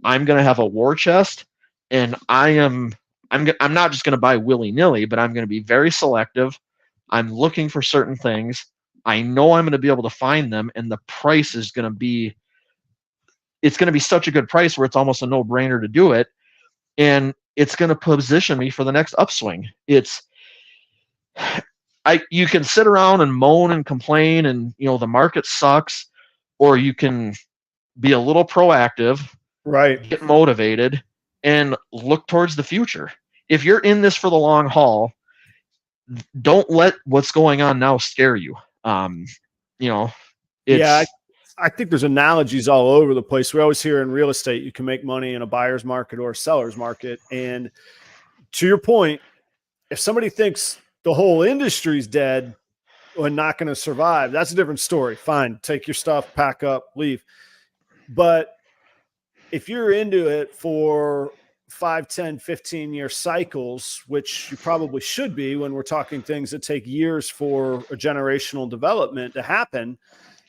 I'm going to have a war chest, and I'm not just going to buy willy-nilly, but I'm going to be very selective. I'm looking for certain things. I know I'm going to be able to find them, and the price is going to be, it's going to be such a good price where it's almost a no-brainer to do it, and it's going to position me for the next upswing. You can sit around and moan and complain and, the market sucks, or you can be a little proactive, right? Get motivated and look towards the future. If you're in this for the long haul, don't let what's going on now scare you. Yeah, I think there's analogies all over the place. We always hear in real estate, you can make money in a buyer's market or a seller's market. And to your point, if somebody thinks the whole industry's dead or not going to survive, that's a different story. Fine. Take your stuff, pack up, leave. But if you're into it for 5, 10, 15-year cycles, which you probably should be when we're talking things that take years for a generational development to happen,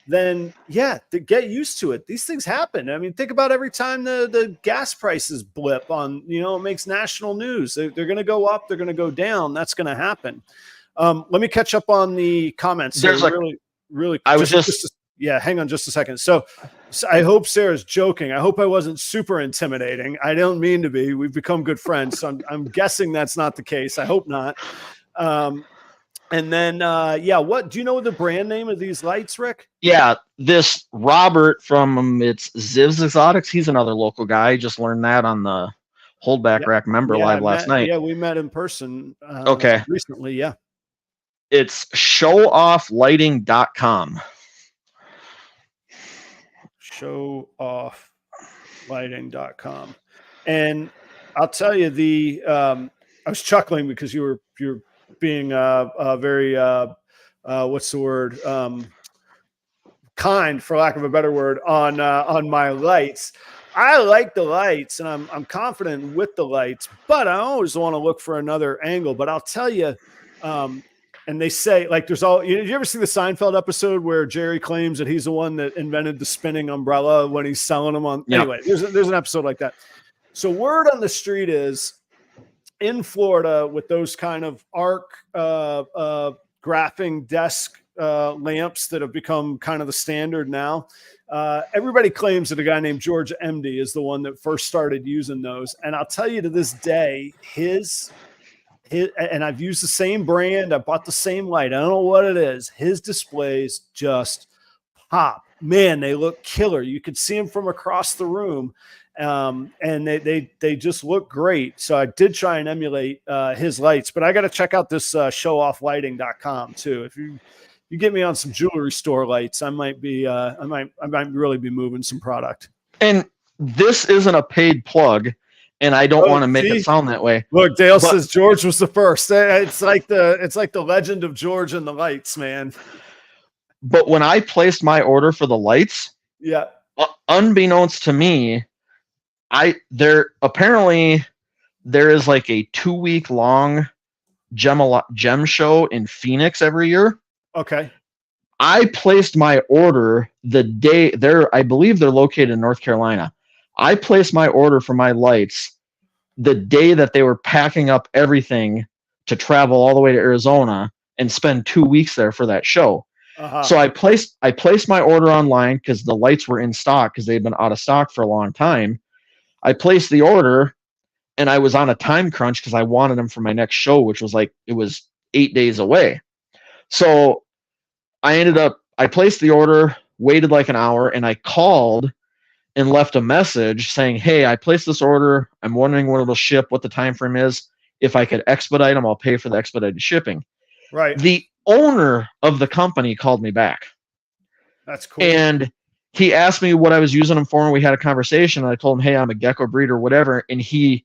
then get used to it. These things happen. I mean, think about every time the gas prices blip on, it makes national news. They're going to go up. They're going to go down. That's going to happen. Let me catch up on the comments. There's really. Hang on just a second. So I hope Sarah's joking. I hope I wasn't super intimidating. I don't mean to be. We've become good friends. So I'm guessing that's not the case. I hope not. And then, what do you know the brand name of these lights, Rick? Yeah, this Robert from it's Zivs Exotics. He's another local guy. Just learned that on the Holdback Rack member live last night. Yeah, we met in person. Recently. Yeah. It's showofflighting.com. Showofflighting.com. And I'll tell you I was chuckling because you're being very what's the word, kind, for lack of a better word, on my lights. I like the lights and I'm confident with the lights, but I always want to look for another angle. But I'll tell you, and they say, like, there's all, you ever see the Seinfeld episode where Jerry claims that he's the one that invented the spinning umbrella when he's selling them on? Anyway, there's an episode like that. So word on the street is, in Florida, with those kind of arc graphing desk lamps that have become kind of the standard now, everybody claims that a guy named George MD is the one that first started using those. And I'll tell you, to this day, his and I've used the same brand. I bought the same light. I don't know what it is. His displays just pop. Man, they look killer. You could see them from across the room. And they just look great. So I did try and emulate his lights, but I got to check out this showofflighting.com too. If you get me on some jewelry store lights, I might really be moving some product. And this isn't a paid plug, and I don't want to make it sound that way. Look, Dale says George was the first. It's like the legend of George and the lights, man. But when I placed my order for the lights, unbeknownst to me, there is like a 2-week long gem show in Phoenix every year. Okay. I placed my order the day I believe they're located in North Carolina. I placed my order for my lights the day that they were packing up everything to travel all the way to Arizona and spend 2 weeks there for that show. Uh-huh. So I placed my order online because the lights were in stock because they've been out of stock for a long time. I placed the order, and I was on a time crunch because I wanted them for my next show, which was like, it was 8 days away. So I placed the order, waited like an hour, and I called and left a message saying, hey, I placed this order. I'm wondering when it'll ship, what the time frame is. If I could expedite them, I'll pay for the expedited shipping. Right. The owner of the company called me back. That's cool. And he asked me what I was using them for, and we had a conversation. And I told him, hey, I'm a gecko breeder, whatever. And he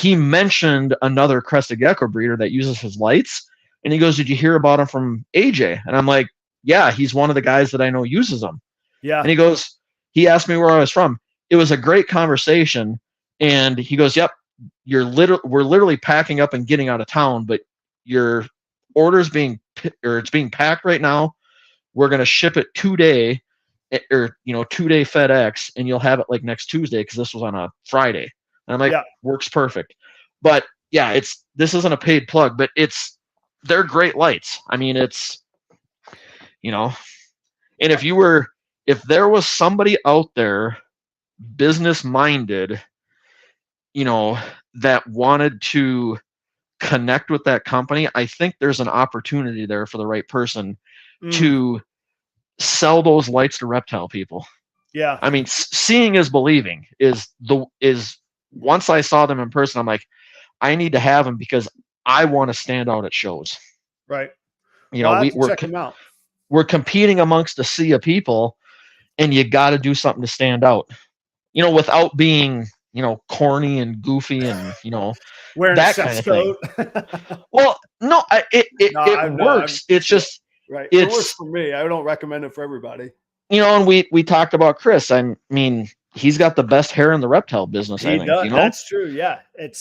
mentioned another crested gecko breeder that uses his lights. And he goes, did you hear about him from AJ? And I'm like, yeah, he's one of the guys that I know uses them. Yeah. And he asked me where I was from. It was a great conversation. And he goes, yep, we're literally packing up and getting out of town, but your order's it's being packed right now. We're going to ship it 2-day or, 2-day FedEx, and you'll have it like next Tuesday, because this was on a Friday. And I'm like, yeah, works perfect. But yeah, this isn't a paid plug, but they're great lights. I mean, and if there was somebody out there business minded, that wanted to connect with that company, I think there's an opportunity there for the right person to sell those lights to reptile people. Yeah. I mean, seeing is believing is once I saw them in person, I'm like, I need to have them because I want to stand out at shows. Right. We're competing amongst a sea of people, and you got to do something to stand out, without being, corny and goofy and, wearing that kind of thing. Well, no, it works. It's just, right. It works for me. I don't recommend it for everybody. And we talked about Chris. I mean, he's got the best hair in the reptile business. I think, That's true. Yeah.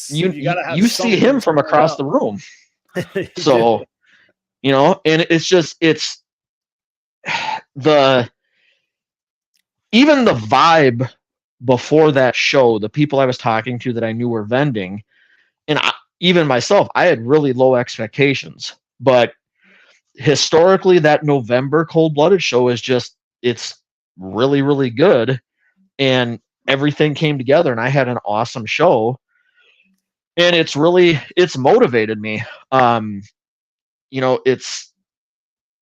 You gotta have see him from across the room. So, and it's even the vibe before that show, the people I was talking to that I knew were vending, and even myself, I had really low expectations. But historically, that November Cold-Blooded show it's really, really good. And everything came together, and I had an awesome show. And it's motivated me.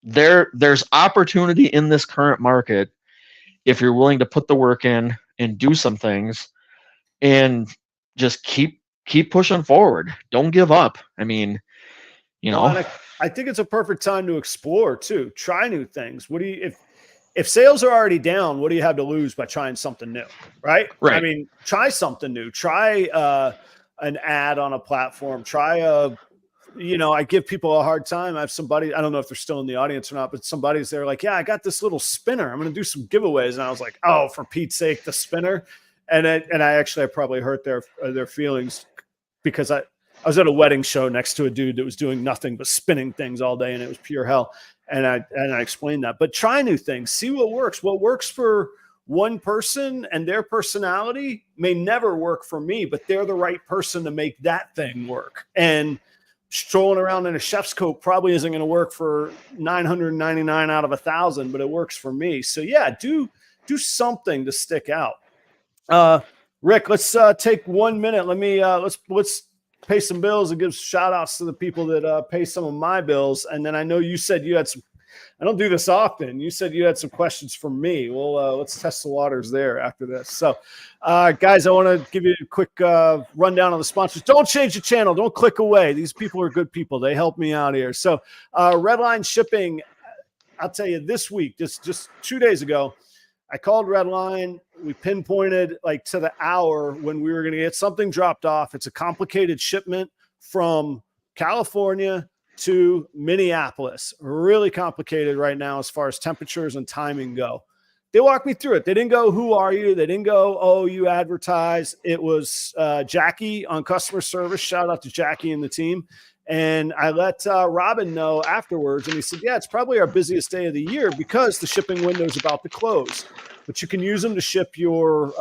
There's opportunity in this current market if you're willing to put the work in and do some things and just keep pushing forward. Don't give up. I mean, I think it's a perfect time to explore too. Try new things. If sales are already down, what do you have to lose by trying something new? Right. I mean, try something new. Try an ad on a platform. Try I give people a hard time. I have somebody, I don't know if they're still in the audience or not, but somebody's there like, yeah, I got this little spinner. I'm going to do some giveaways. And I was like, oh, for Pete's sake, the spinner. And I probably hurt their feelings because I was at a wedding show next to a dude that was doing nothing but spinning things all day, and it was pure hell. And I explained that, but try new things, see what works. What works for one person and their personality may never work for me, but they're the right person to make that thing work. And strolling around in a chef's coat probably isn't going to work for 999 out of 1,000, but it works for me. So yeah, do something to stick out. Rick, let's take 1 minute. Let me let's pay some bills and give shout outs to the people that pay some of my bills. And then I know you said you had some, I don't do this often. You said you had some questions for me. Well, let's test the waters there after this. So, guys, I want to give you a quick rundown on the sponsors. Don't change the channel. Don't click away. These people are good people. They help me out here. So, Redline Shipping, I'll tell you this week, just 2 days ago, I called Redline. We pinpointed like to the hour when we were going to get something dropped off. It's a complicated shipment from California to Minneapolis. Really complicated right now as far as temperatures and timing go. They walked me through it. They didn't go, who are you? They didn't go, oh, you advertise. It was Jackie on customer service. Shout out to Jackie and the team. And I let Robin know afterwards, and he said, yeah, it's probably our busiest day of the year because the shipping window is about to close. But you can use them to ship your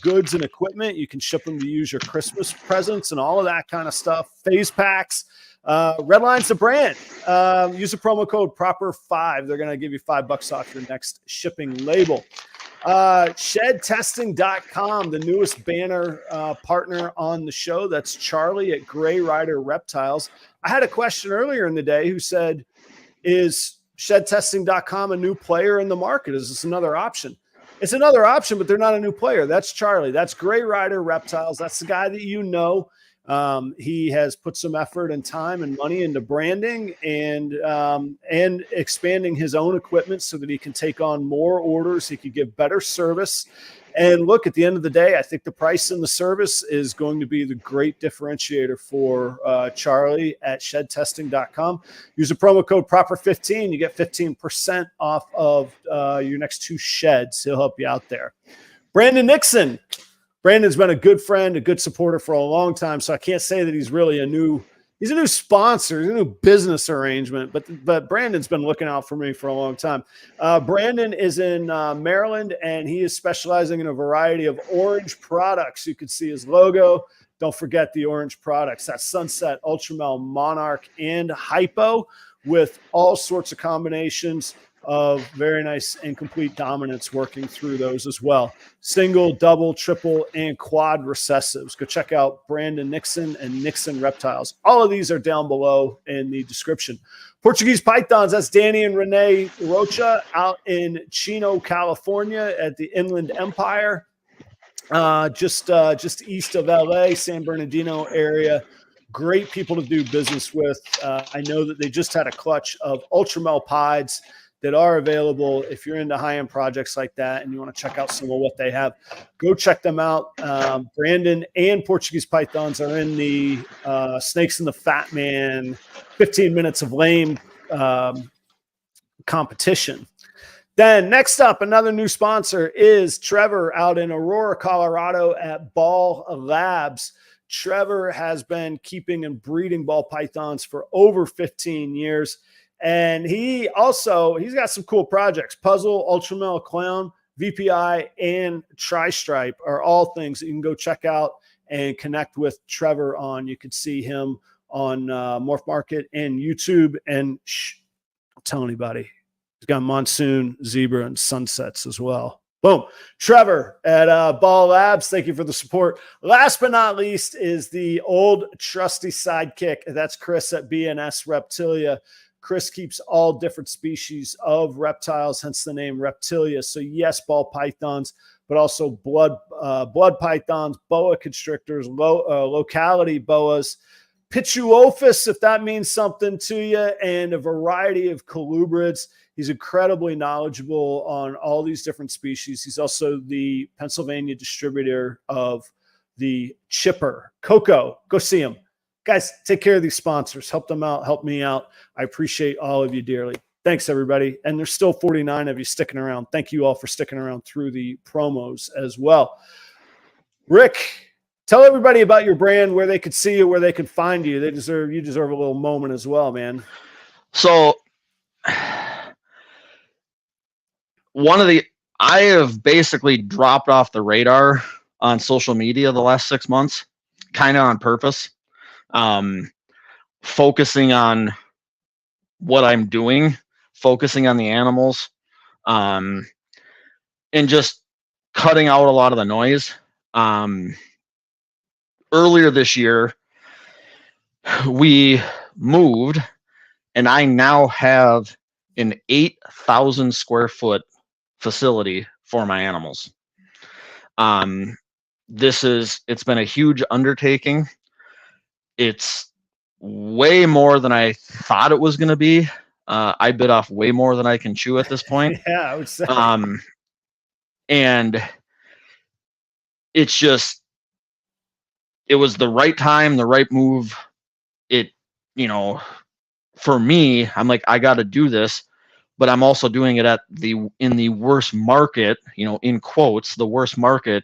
goods and equipment. You can ship them to use your Christmas presents and all of that kind of stuff. Phase packs. Redline's the brand. Use the promo code PROPER5. They're going to give you $5 off your next shipping label. Shedtesting.com, the newest banner partner on the show. That's Charlie at Gray Rider Reptiles. I had a question earlier in the day who said, is Shedtesting.com a new player in the market? Is this another option? It's another option, but they're not a new player. That's Charlie. That's Gray Rider Reptiles. That's the guy that you know. He has put some effort and time and money into branding and expanding his own equipment so that he can take on more orders. He could give better service. And look, at the end of the day, I think the price and the service is going to be the great differentiator for Charlie at shedtesting.com. Use the promo code PROPER15. You get 15% off of your next 2 sheds. He'll help you out there. Brandon Nixon. Brandon's been a good friend, a good supporter for a long time, so I can't say that he's really he's a new sponsor, he's a new business arrangement, but Brandon's been looking out for me for a long time. Brandon is in Maryland, and he is specializing in a variety of orange products. You can see his logo. Don't forget the orange products. That's Sunset, Ultramel, Monarch, and Hypo, with all sorts of combinations of very nice and complete dominance working through those as well. Single, double, triple, and quad recessives. Go check out Brandon Nixon and Nixon Reptiles. All of these are down below in the description. Portuguese pythons, that's Danny and Renee Rocha out in Chino, California at the Inland Empire. Just east of LA, San Bernardino area. Great people to do business with. I know that they just had a clutch of Ultramel pieds that are available. If you're into high-end projects like that and you want to check out some of what they have, go check them out. Brandon and Portuguese pythons are in the Snakes and the Fat Man 15 Minutes of Lame competition. Then next up, another new sponsor is Trevor out in Aurora, Colorado at Ball Labs. Trevor has been keeping and breeding ball pythons for over 15 years. And he's got some cool projects. Puzzle, Ultramel, Clown, VPI, and Tri-Stripe are all things that you can go check out and connect with Trevor on. You can see him on Morph Market and YouTube. And don't tell anybody. He's got Monsoon, Zebra, and Sunsets as well. Boom. Trevor at Ball Labs, thank you for the support. Last but not least is the old trusty sidekick. That's Chris at B and S Reptilia. Chris keeps all different species of reptiles, hence the name Reptilia. So yes, ball pythons, but also blood pythons, boa constrictors, locality boas, Pituophis, if that means something to you, and a variety of colubrids. He's incredibly knowledgeable on all these different species. He's also the Pennsylvania distributor of the Chipper. Coco, go see him. Guys, take care of these sponsors. Help them out. Help me out. I appreciate all of you dearly. Thanks, everybody. And there's still 49 of you sticking around. Thank you all for sticking around through the promos as well. Rick, tell everybody about your brand, where they could see you, where they could find you. You deserve a little moment as well, man. So I have basically dropped off the radar on social media the last 6 months, kind of on purpose. Focusing on what I'm doing, focusing on the animals, and just cutting out a lot of the noise. Earlier this year, we moved, and I now have an 8,000 square foot facility for my animals. It's been a huge undertaking. It's way more than I thought it was going to be. I bit off way more than I can chew at this point. Yeah, I would say. And it was the right time, the right move. For me, I'm like, I got to do this, but I'm also doing it in the worst market, in quotes, the worst market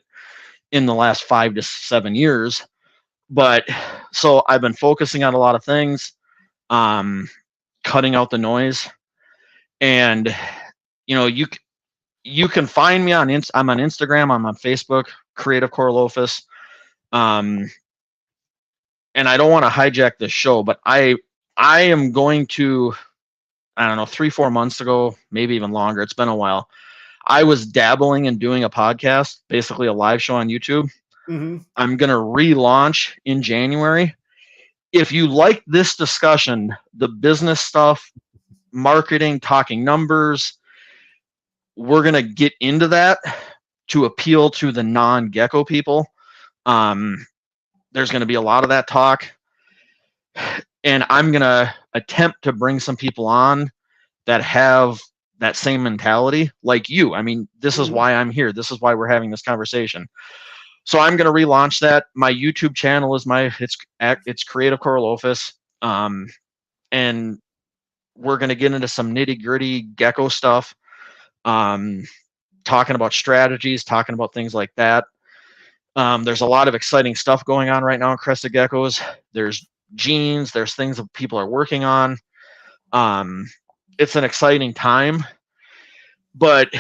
in the last 5 to 7 years. But so I've been focusing on a lot of things, cutting out the noise, and you can find me I'm on Instagram, I'm on Facebook, Creative Correlophus, and I don't want to hijack this show, but I am going to, I don't know, 3-4 months ago, maybe even longer, it's been a while, I was dabbling in doing a podcast, basically a live show on YouTube. I'm going to relaunch in January. If you like this discussion, the business stuff, marketing, talking numbers, we're going to get into that to appeal to the non-Gecko people. There's going to be a lot of that talk. And I'm going to attempt to bring some people on that have that same mentality like you. I mean, this is why I'm here. This is why we're having this conversation. So I'm going to relaunch that. My YouTube channel is it's Creative Correlophus. And we're going to get into some nitty gritty Gecko stuff. Talking about strategies, talking about things like that. There's a lot of exciting stuff going on right now in Crested Geckos. There's genes, there's things that people are working on. It's an exciting time. But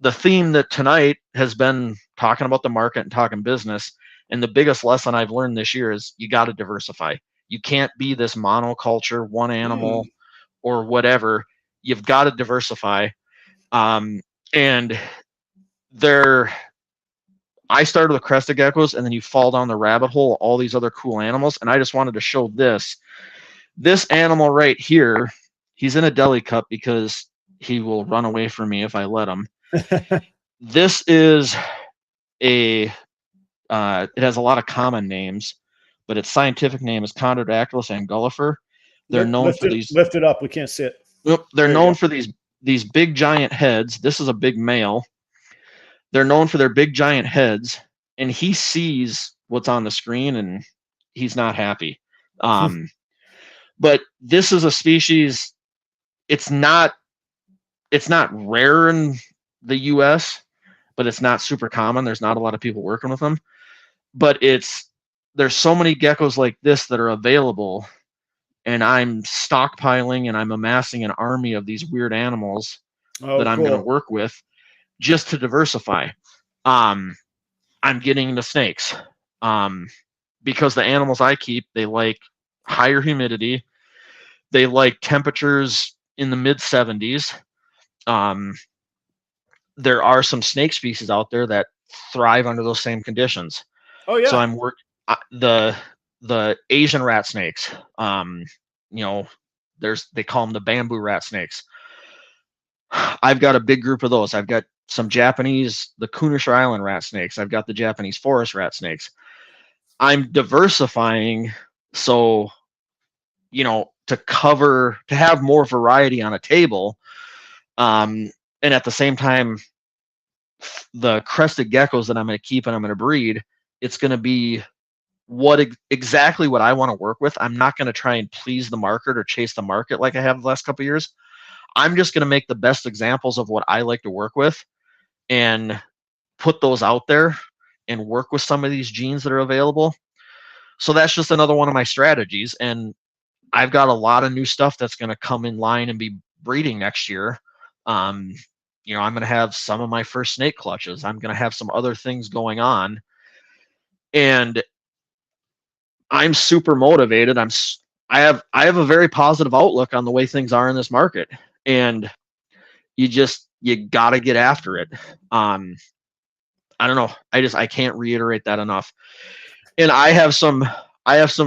the theme that tonight has been talking about the market and talking business. And the biggest lesson I've learned this year is you got to diversify. You can't be this monoculture, one animal or whatever. You've got to diversify. And I started with Crested Geckos, and then you fall down the rabbit hole, all these other cool animals. And I just wanted to show this animal right here. He's in a deli cup because he will run away from me if I let him. This is it has a lot of common names, but its scientific name is Condrodactylus angullifer. They're known for these. Lift it up. We can't see it. They're known for these big giant heads. This is a big male. They're known for their big giant heads, and he sees what's on the screen and he's not happy. But this is a species. It's not rare in the US, but it's not super common. There's not a lot of people working with them, but there's so many geckos like this that are available, and I'm stockpiling and I'm amassing an army of these weird animals that I'm going to work with just to diversify. I'm getting into snakes because the animals I keep, they like higher humidity. They like temperatures in the mid 70s. There are some snake species out there that thrive under those same conditions. Oh yeah. So I'm the Asian rat snakes. They call them the bamboo rat snakes. I've got a big group of those. I've got some Japanese, the Kunisha Island rat snakes. I've got the Japanese forest rat snakes. I'm diversifying so, to have more variety on a table. And at the same time, the crested geckos that I'm going to keep and I'm going to breed, it's going to be exactly what I want to work with. I'm not going to try and please the market or chase the market like I have the last couple of years. I'm just going to make the best examples of what I like to work with and put those out there and work with some of these genes that are available. So that's just another one of my strategies. And I've got a lot of new stuff that's going to come in line and be breeding next year. I'm going to have some of my first snake clutches. I'm going to have some other things going on. And I'm super motivated. I have a very positive outlook on the way things are in this market. And you got to get after it. I don't know. I can't reiterate that enough. And I have some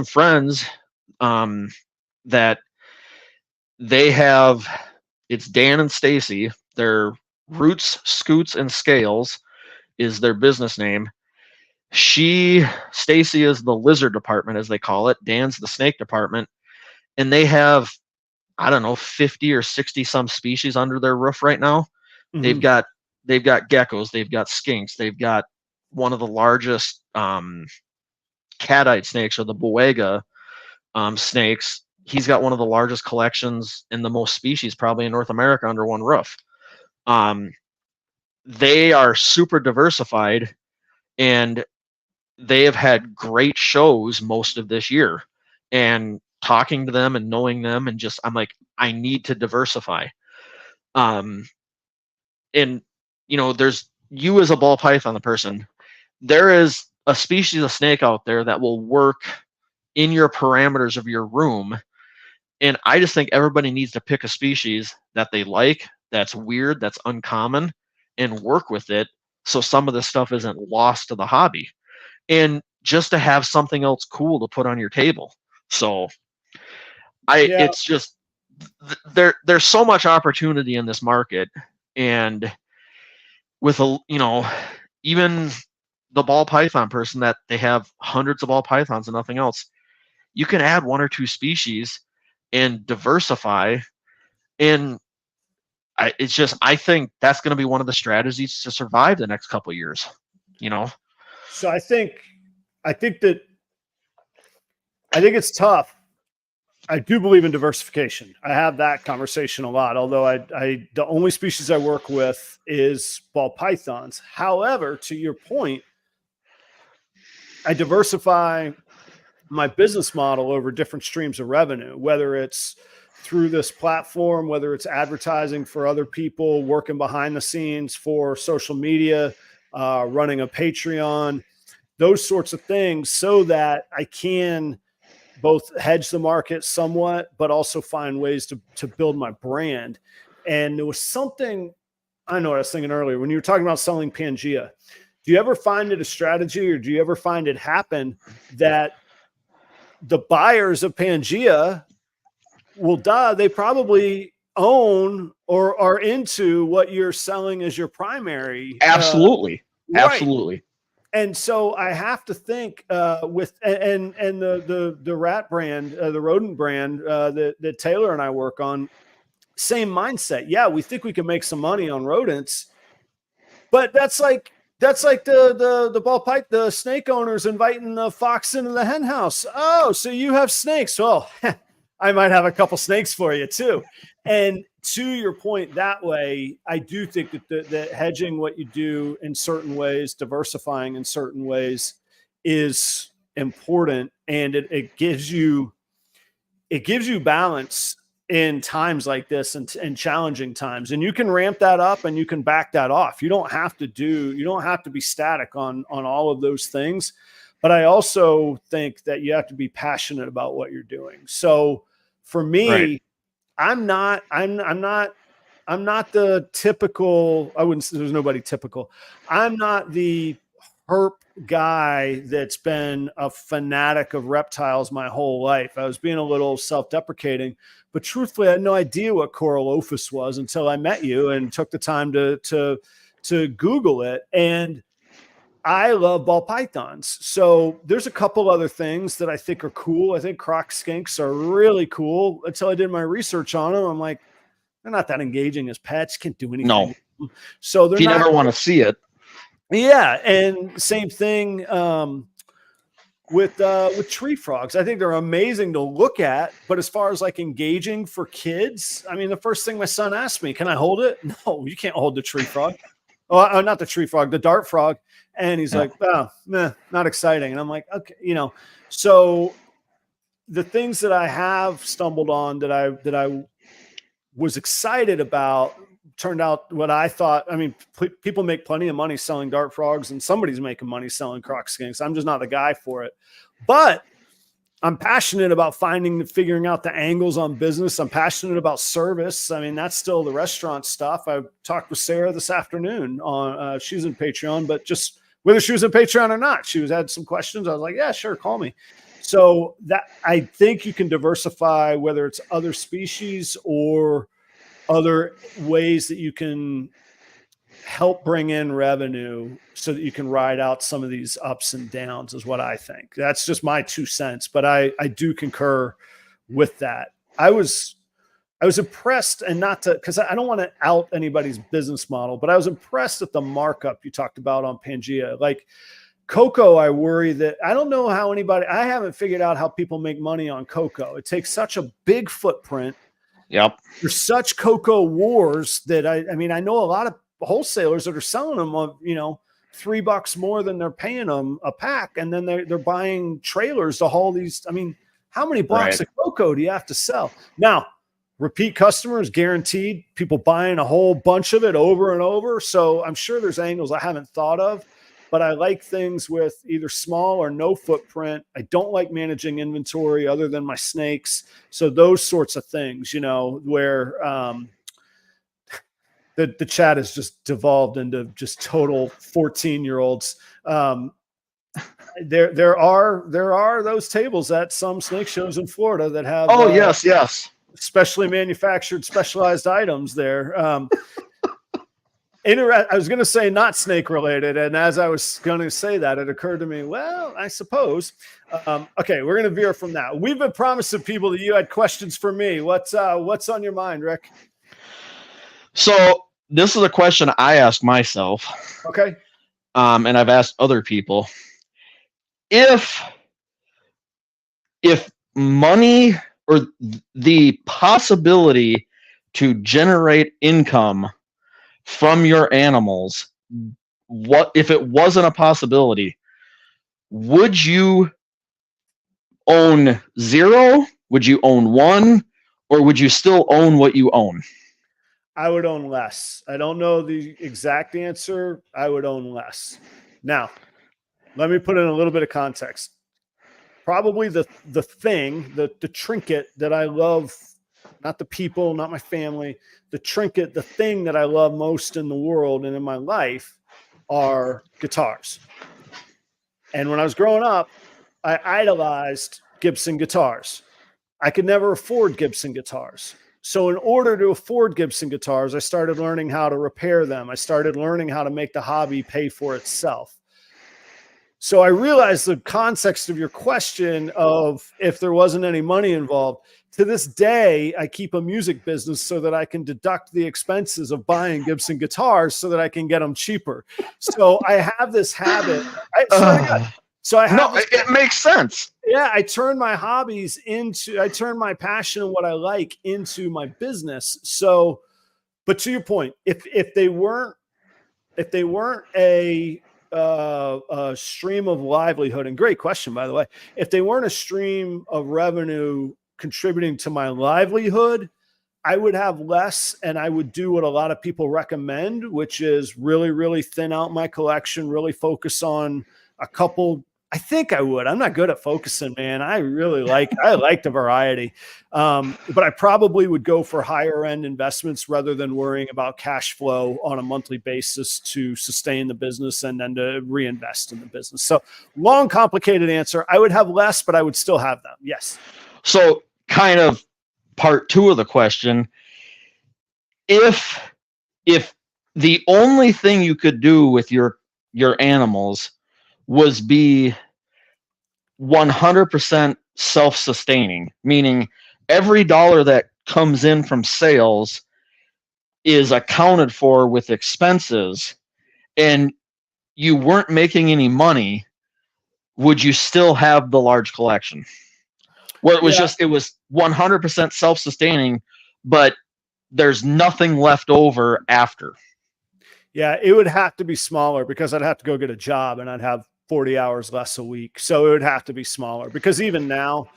friends that they have, it's Dan and Stacy. Their Roots, Scoots, and Scales is their business name. Stacy is the lizard department, as they call it. Dan's the snake department. And they have, I don't know, 50 or 60 some species under their roof right now. Mm-hmm. They've got geckos, they've got skinks, they've got one of the largest cat-eyed snakes, or the Boega snakes. He's got one of the largest collections and the most species probably in North America under one roof. They are super diversified, and they have had great shows most of this year. And talking to them and knowing them, and I'm like, I need to diversify. And there's you as a ball python, the person. There is a species of snake out there that will work in your parameters of your room. And I just think everybody needs to pick a species that they like, that's weird, that's uncommon, and work with it. So some of this stuff isn't lost to the hobby, and just to have something else cool to put on your table. So it's just, there's so much opportunity in this market. And with even the ball python person, that they have hundreds of ball pythons and nothing else, you can add 1 or 2 species and diversify. And I think that's going to be one of the strategies to survive the next couple of years, So I think it's tough. I do believe in diversification. I have that conversation a lot, although the only species I work with is ball pythons. However, to your point, I diversify my business model over different streams of revenue, whether it's through this platform, whether it's advertising for other people, working behind the scenes for social media, running a Patreon, those sorts of things, so that I can both hedge the market somewhat, but also find ways to build my brand. And there was something, I know what I was thinking earlier, when you were talking about selling Pangea, do you ever find it a strategy, or do you ever find it happen that the buyers of Pangea, they probably own or are into what you're selling as your primary? Absolutely. Right. Absolutely. And so I have to think with the rat brand, the rodent brand that Taylor and I work on, same mindset. Yeah, we think we can make some money on rodents, but that's like the ball pipe, the snake owners inviting the fox into the hen house. Oh, so you have snakes? Well, I might have a couple snakes for you too. And to your point, that way, I do think that hedging what you do in certain ways, diversifying in certain ways, is important, and it gives you balance in times like this and challenging times. And you can ramp that up and you can back that off. You don't have to be static on all of those things. But I also think that you have to be passionate about what you're doing. So for me, right, I'm not the typical, I wouldn't say there's nobody typical. I'm not the herp guy that's been a fanatic of reptiles my whole life. I was being a little self-deprecating, but truthfully, I had no idea what Correlophus was until I met you and took the time to Google it. And I love ball pythons. So there's a couple other things that I think are cool. I think croc skinks are really cool. Until I did my research on them, I'm like, they're not that engaging as pets. Can't do anything. No. So they're if you never want to see it. Yeah. And same thing with tree frogs. I think they're amazing to look at, but as far as like engaging for kids, I mean, the first thing my son asked me, can I hold it? No, you can't hold the tree frog. Oh, not the tree frog, the dart frog. And he's like, oh, not exciting. And I'm like, okay, so the things that I have stumbled on that I was excited about turned out what I thought. I mean, people make plenty of money selling dart frogs, and somebody's making money selling croc skinks. I'm just not the guy for it, but I'm passionate about figuring out the angles on business. I'm passionate about service. I mean, that's still the restaurant stuff. I talked with Sarah this afternoon on, she's in Patreon, but just whether she was in Patreon or not, had some questions. I was like, yeah, sure. Call me. So that, I think you can diversify, whether it's other species or other ways that you can help bring in revenue so that you can ride out some of these ups and downs, is what I think. That's just my 2 cents, but I do concur with that. I was impressed, and not to, because I don't want to out anybody's business model, but I was impressed at the markup you talked about on Pangea. Like Coco, I worry that I don't know how I haven't figured out how people make money on Coco. It takes such a big footprint. Yep. There's such Coco wars that I mean, I know a lot of wholesalers that are selling them on, $3 more than they're paying them a pack. And then they're buying trailers to haul these. I mean, how many blocks of Coco do you have to sell? Now, repeat customers guaranteed, people buying a whole bunch of it over and over. So I'm sure there's angles I haven't thought of, but I like things with either small or no footprint. I don't like managing inventory other than my snakes. So those sorts of things, where the chat has just devolved into just total 14-year-olds. There are those tables at some snake shows in Florida that have yes, specially manufactured, specialized items there. I was going to say not snake related, and as I was going to say that, it occurred to me, well, I suppose. Okay, we're going to veer from that. We've been promising people that you had questions for me. What's on your mind, Rick? So this is a question I ask myself. Okay. And I've asked other people. If money or the possibility to generate income from your animals, what if it wasn't a possibility, would you own 0? Would you own 1? Or would you still own what you own? I would own less. I don't know the exact answer. I would own less. Now, let me put in a little bit of context. Probably the thing, the trinket that I love, not the people, not my family, the trinket, the thing that I love most in the world and in my life are guitars. And when I was growing up, I idolized Gibson guitars. I could never afford Gibson guitars. So in order to afford Gibson guitars, I started learning how to repair them. I started learning how to make the hobby pay for itself. So I realized the context of your question of if there wasn't any money involved. To this day, I keep a music business so that I can deduct the expenses of buying Gibson guitars so that I can get them cheaper. So I have this habit. It makes sense. Yeah, I turn my hobbies I turn my passion and what I like into my business. So, but to your point, if they weren't a stream of livelihood, and great question, by the way, if they weren't a stream of revenue contributing to my livelihood, I would have less, and I would do what a lot of people recommend, which is really, really thin out my collection, really focus on a couple. I think I would. I'm not good at focusing, man. I like the variety. But I probably would go for higher end investments rather than worrying about cash flow on a monthly basis to sustain the business and then to reinvest in the business. So long, complicated answer. I would have less, but I would still have them. Yes. So kind of part 2 of the question, if the only thing you could do with your animals was be 100% self-sustaining, meaning every dollar that comes in from sales is accounted for with expenses, and you weren't making any money, would you still have the large collection? Where it was it was 100% self-sustaining, but there's nothing left over after. Yeah, it would have to be smaller because I'd have to go get a job and I'd have 40 hours less a week. So it would have to be smaller because even now,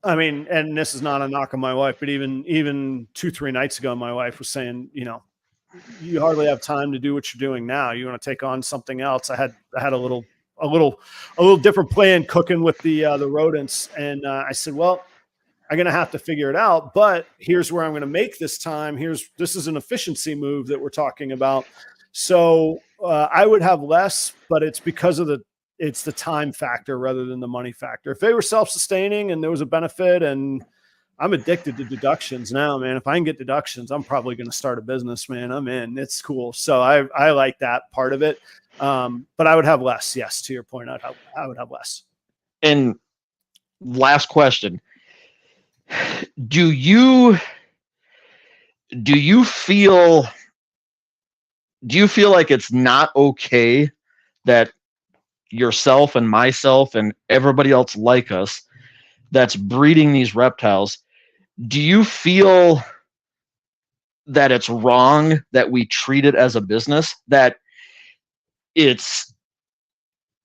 I mean, and this is not a knock on my wife, but even 2-3 nights ago, my wife was saying, you hardly have time to do what you're doing now. You want to take on something else. I had a little different plan cooking with the rodents. And I said, well, I'm going to have to figure it out, but here's where I'm going to make this time. This is an efficiency move that we're talking about. So I would have less, but it's because of it's the time factor rather than the money factor. If they were self-sustaining and there was a benefit, and I'm addicted to deductions now, man. If I can get deductions, I'm probably going to start a business, man. I'm in. It's cool. So I like that part of it. But I would have less. Yes. To your point, I would have less. And last question. Do you feel like it's not okay that yourself and myself and everybody else like us that's breeding these reptiles, do you feel that it's wrong that we treat it as a business, that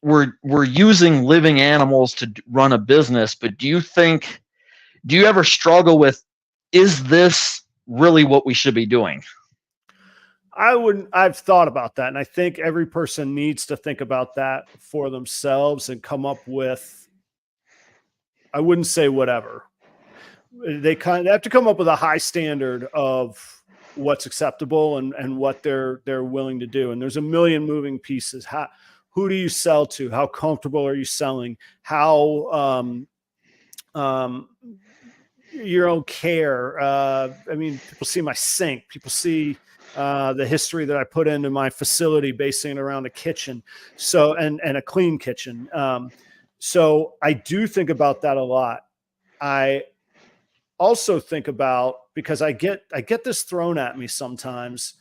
we're using living animals to run a business? But do you ever struggle with, is this really what we should be doing? I've thought about that. And I think every person needs to think about that for themselves and come up with, I wouldn't say whatever. They have to come up with a high standard of what's acceptable and what they're willing to do. And there's a million moving pieces. Who do you sell to? How comfortable are you selling? How your own care. I mean, people see my sink. People see the history that I put into my facility, basing it around a kitchen. So and a clean kitchen. So I do think about that a lot. I also think about, because I get this thrown at me sometimes,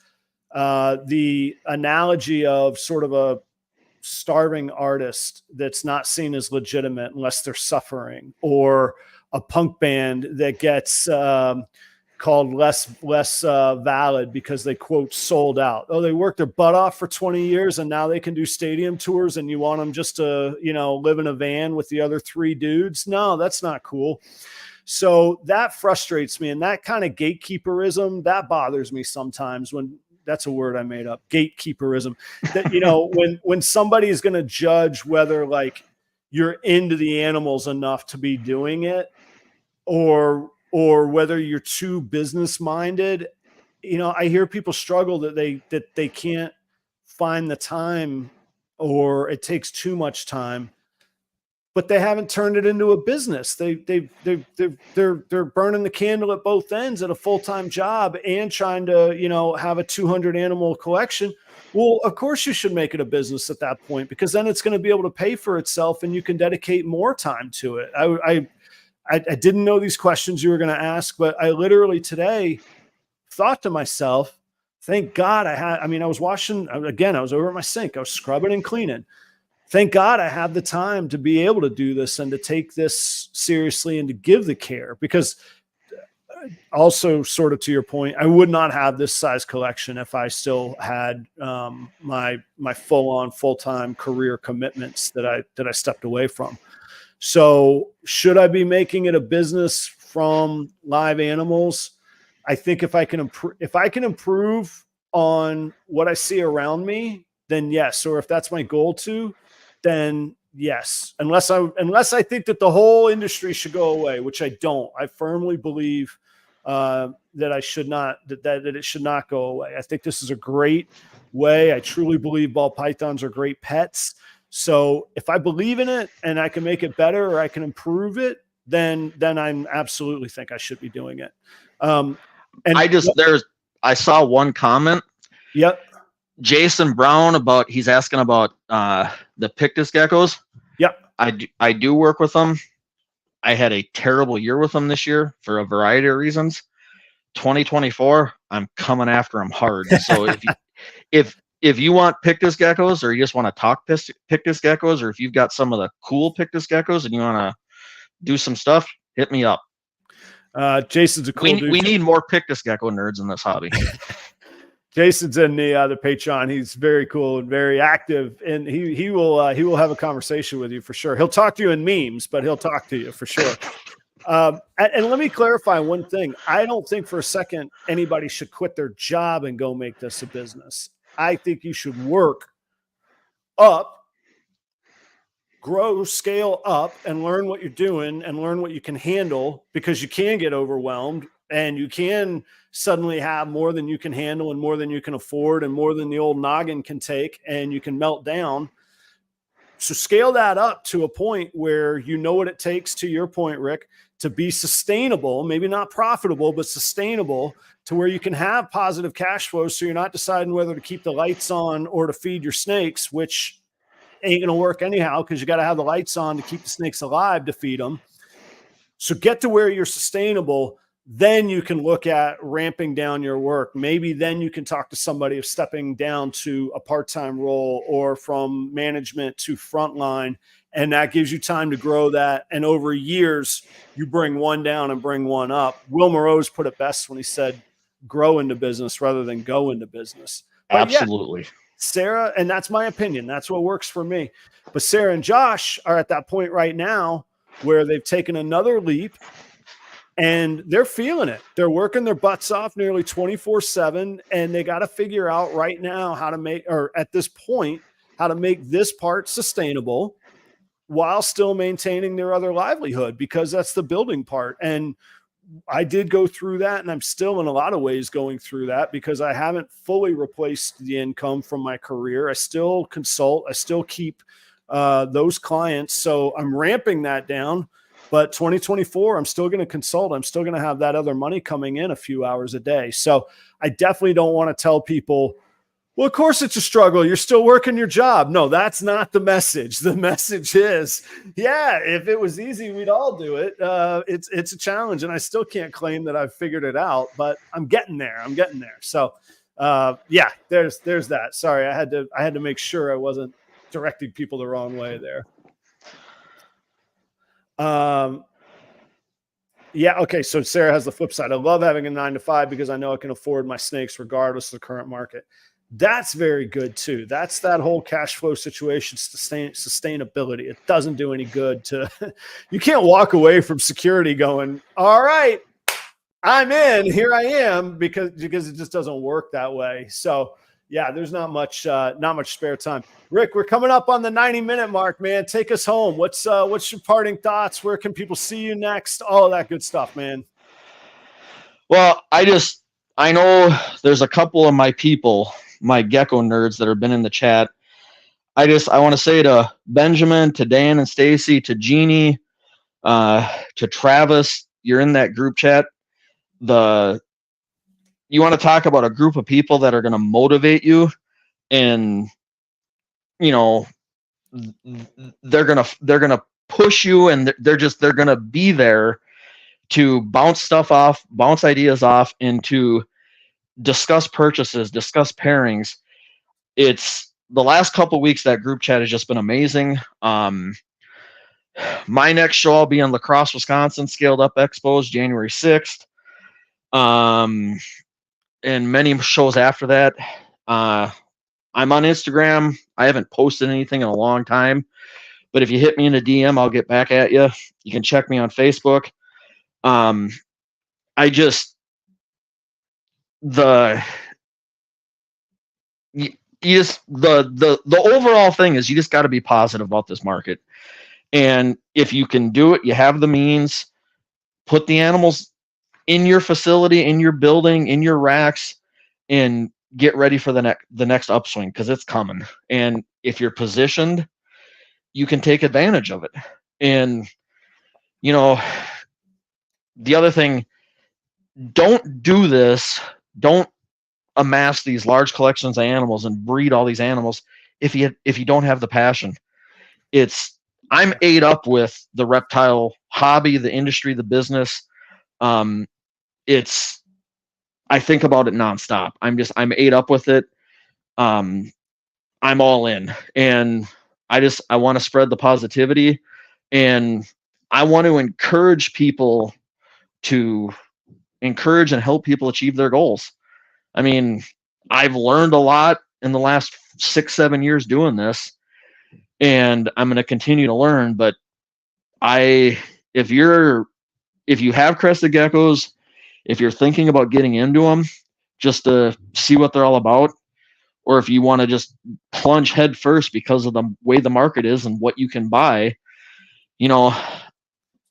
the analogy of sort of a starving artist that's not seen as legitimate unless they're suffering, or a punk band that gets called less valid because they, quote, sold out. Oh, they worked their butt off for 20 years and now they can do stadium tours, and you want them just to, you know, live in a van with the other 3 dudes? No, that's not cool. So that frustrates me. And that kind of gatekeeperism, that bothers me sometimes. When that's a word I made up, gatekeeperism, that, you know, when somebody is going to judge whether, like, you're into the animals enough to be doing it, or whether you're too business minded. You know, I hear people struggle that they can't find the time, or it takes too much time, but they haven't turned it into a business. They're burning the candle at both ends at a full-time job and trying to, you know, have a 200 animal collection. Well, of course you should make it a business at that point, because then it's going to be able to pay for itself and you can dedicate more time to it. I didn't know these questions you were going to ask, but I literally today thought to myself, thank God I was washing, again, I was over at my sink. I was scrubbing and cleaning. Thank God I have the time to be able to do this and to take this seriously and to give the care, because also, sort of to your point, I would not have this size collection if I still had my full-on full-time career commitments that I stepped away from. So should I be making it a business from live animals? I think if I can improve on what I see around me, then yes. Or if that's my goal to, then yes. Unless I think that the whole industry should go away, which I don't. I firmly believe that I should not, that it should not go away. I think this is a great way. I truly believe ball pythons are great pets. So if I believe in it and I can make it better, or I can improve it, then I absolutely think I should be doing it. And I saw one comment. Yep. Jason Brown he's asking about the Pictus geckos. Yep. I do work with them. I had a terrible year with them this year for a variety of reasons. 2024, I'm coming after them hard. So if you want Pictus geckos, or you just want to talk Pictus geckos, or if you've got some of the cool Pictus geckos and you want to do some stuff, hit me up. Jason's a cool dude. We need more Pictus gecko nerds in this hobby. Jason's in the Patreon. He's very cool and very active, and he will have a conversation with you for sure. He'll talk to you in memes, but he'll talk to you for sure. And let me clarify one thing. I don't think for a second anybody should quit their job and go make this a business. I think you should work up, grow, scale up, and learn what you're doing and learn what you can handle, because you can get overwhelmed and you can suddenly have more than you can handle and more than you can afford and more than the old noggin can take, and you can melt down. So scale that up to a point where you know what it takes, to your point, Rick, to be sustainable, maybe not profitable, but sustainable, to where you can have positive cash flow. So you're not deciding whether to keep the lights on or to feed your snakes, which ain't going to work anyhow, because you got to have the lights on to keep the snakes alive to feed them. So get to where you're sustainable. Then you can look at ramping down your work. Maybe then you can talk to somebody of stepping down to a part-time role, or from management to frontline. And that gives you time to grow that. And over years, you bring one down and bring one up. Will Moreau's put it best when he said, grow into business rather than go into business. But absolutely. Yeah, Sarah, and that's my opinion. That's what works for me. But Sarah and Josh are at that point right now where they've taken another leap. And they're feeling it. They're working their butts off nearly 24/7. And they got to figure out right now how to make, or at this point, how to make this part sustainable while still maintaining their other livelihood, because that's the building part. And I did go through that, and I'm still in a lot of ways going through that because I haven't fully replaced the income from my career. I still consult. I still keep those clients. So I'm ramping that down. But 2024, I'm still going to consult. I'm still going to have that other money coming in a few hours a day. So I definitely don't want to tell people, well, of course it's a struggle. You're still working your job. No, that's not the message. The message is, yeah, if it was easy, we'd all do it. It's a challenge, and I still can't claim that I've figured it out, but I'm getting there. I'm getting there. So, yeah, there's that. Sorry, I had to make sure I wasn't directing people the wrong way there. Yeah. Okay. So Sarah has the flip side. I love having a 9-to-5 because I know I can afford my snakes regardless of the current market. That's very good too. That's that whole cash flow situation, sustainability. It doesn't do any good to, you can't walk away from security going, all right, I'm in, here I am, because it just doesn't work that way. So yeah, there's not much spare time. Rick, we're coming up on the 90-minute mark, man. Take us home. What's your parting thoughts? Where can people see you next? All of that good stuff, man. Well, I know there's a couple of my people, my Gecko nerds that have been in the chat. I want to say to Benjamin, to Dan and Stacy, to Jeannie, to Travis, you're in that group chat. You want to talk about a group of people that are going to motivate you, and you know, they're going to push you, and they're going to be there to bounce stuff off, bounce ideas off, and to discuss purchases, discuss pairings. It's the last couple of weeks, that group chat has just been amazing. My next show, I'll be in La Crosse, Wisconsin, Scaled Up Expos, January 6th. And many shows after that. I'm on Instagram. I haven't posted anything in a long time, but if you hit me in a DM, I'll get back at you. You can check me on Facebook. The overall thing is you just got to be positive about this market. And if you can do it, you have the means, put the animals in your facility, in your building, in your racks, and get ready for the next upswing, because it's coming. And if you're positioned, you can take advantage of it. And you know, the other thing, don't do this. Don't amass these large collections of animals and breed all these animals if you don't have the passion. I'm ate up with the reptile hobby, the industry, the business. I think about it nonstop. I'm ate up with it. I'm all in, and I want to spread the positivity, and I want to encourage people to encourage and help people achieve their goals. I mean, I've learned a lot in the last 6-7 years doing this, and I'm going to continue to learn. But if you have crested geckos, if you're thinking about getting into them just to see what they're all about, or if you want to just plunge head first because of the way the market is and what you can buy,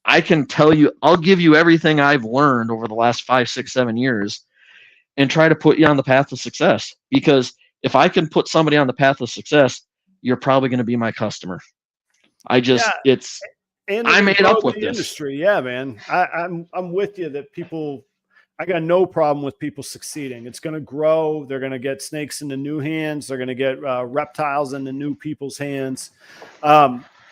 I can tell you, I'll give you everything I've learned over the last 5, 6, 7 years and try to put you on the path of success. Because if I can put somebody on the path of success, you're probably going to be my customer. I'm made up with this industry. Yeah, man. I'm with you that I got no problem with people succeeding. It's going to grow. They're going to get snakes into new hands. They're going to get reptiles into new people's hands.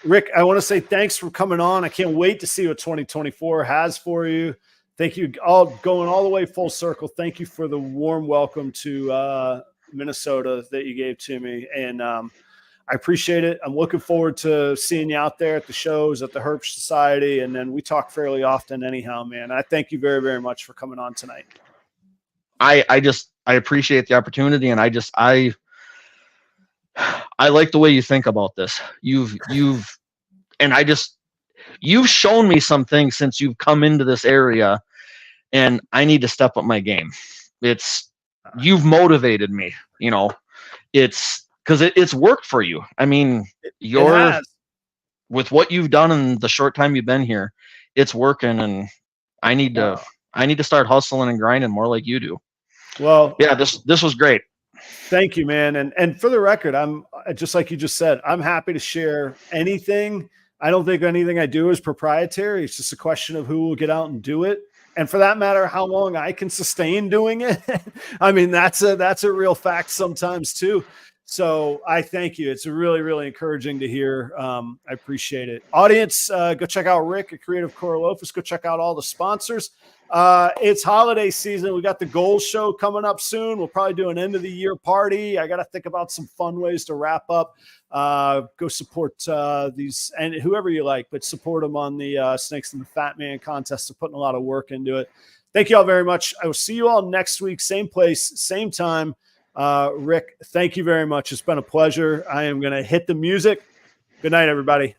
Rick, I want to say thanks for coming on. I can't wait to see what 2024 has for you. Thank you all, going all the way full circle. Thank you for the warm welcome to Minnesota that you gave to me. And I appreciate it. I'm looking forward to seeing you out there at the shows, at the Herp Society. And then we talk fairly often anyhow, man. I thank you very, very much for coming on tonight. I appreciate the opportunity. And I like the way you think about this. You've shown me some things since you've come into this area, and I need to step up my game. You've motivated me, it's because it's worked for you. I mean, with what you've done in the short time you've been here, it's working, and I need to start hustling and grinding more like you do. Well, yeah, this was great. Thank you, man. And for the record, I'm just like you just said, I'm happy to share anything. I don't think anything I do is proprietary. It's just a question of who will get out and do it. And for that matter, how long I can sustain doing it. I mean, that's a real fact sometimes too. So I thank you. It's really, really encouraging to hear. I appreciate it. Audience, go check out Rick at Creative Correlophus. Go check out all the sponsors. It's holiday season. We got the goals show coming up soon. We'll probably do an end of the year party. I got to think about some fun ways to wrap up. Go support these and whoever you like, but support them on the Snakes and the Fat Man contest. They're putting a lot of work into it. Thank you all very much. I will see you all next week. Same place, same time. Rick, thank you very much. It's been a pleasure. I am going to hit the music. Good night, everybody.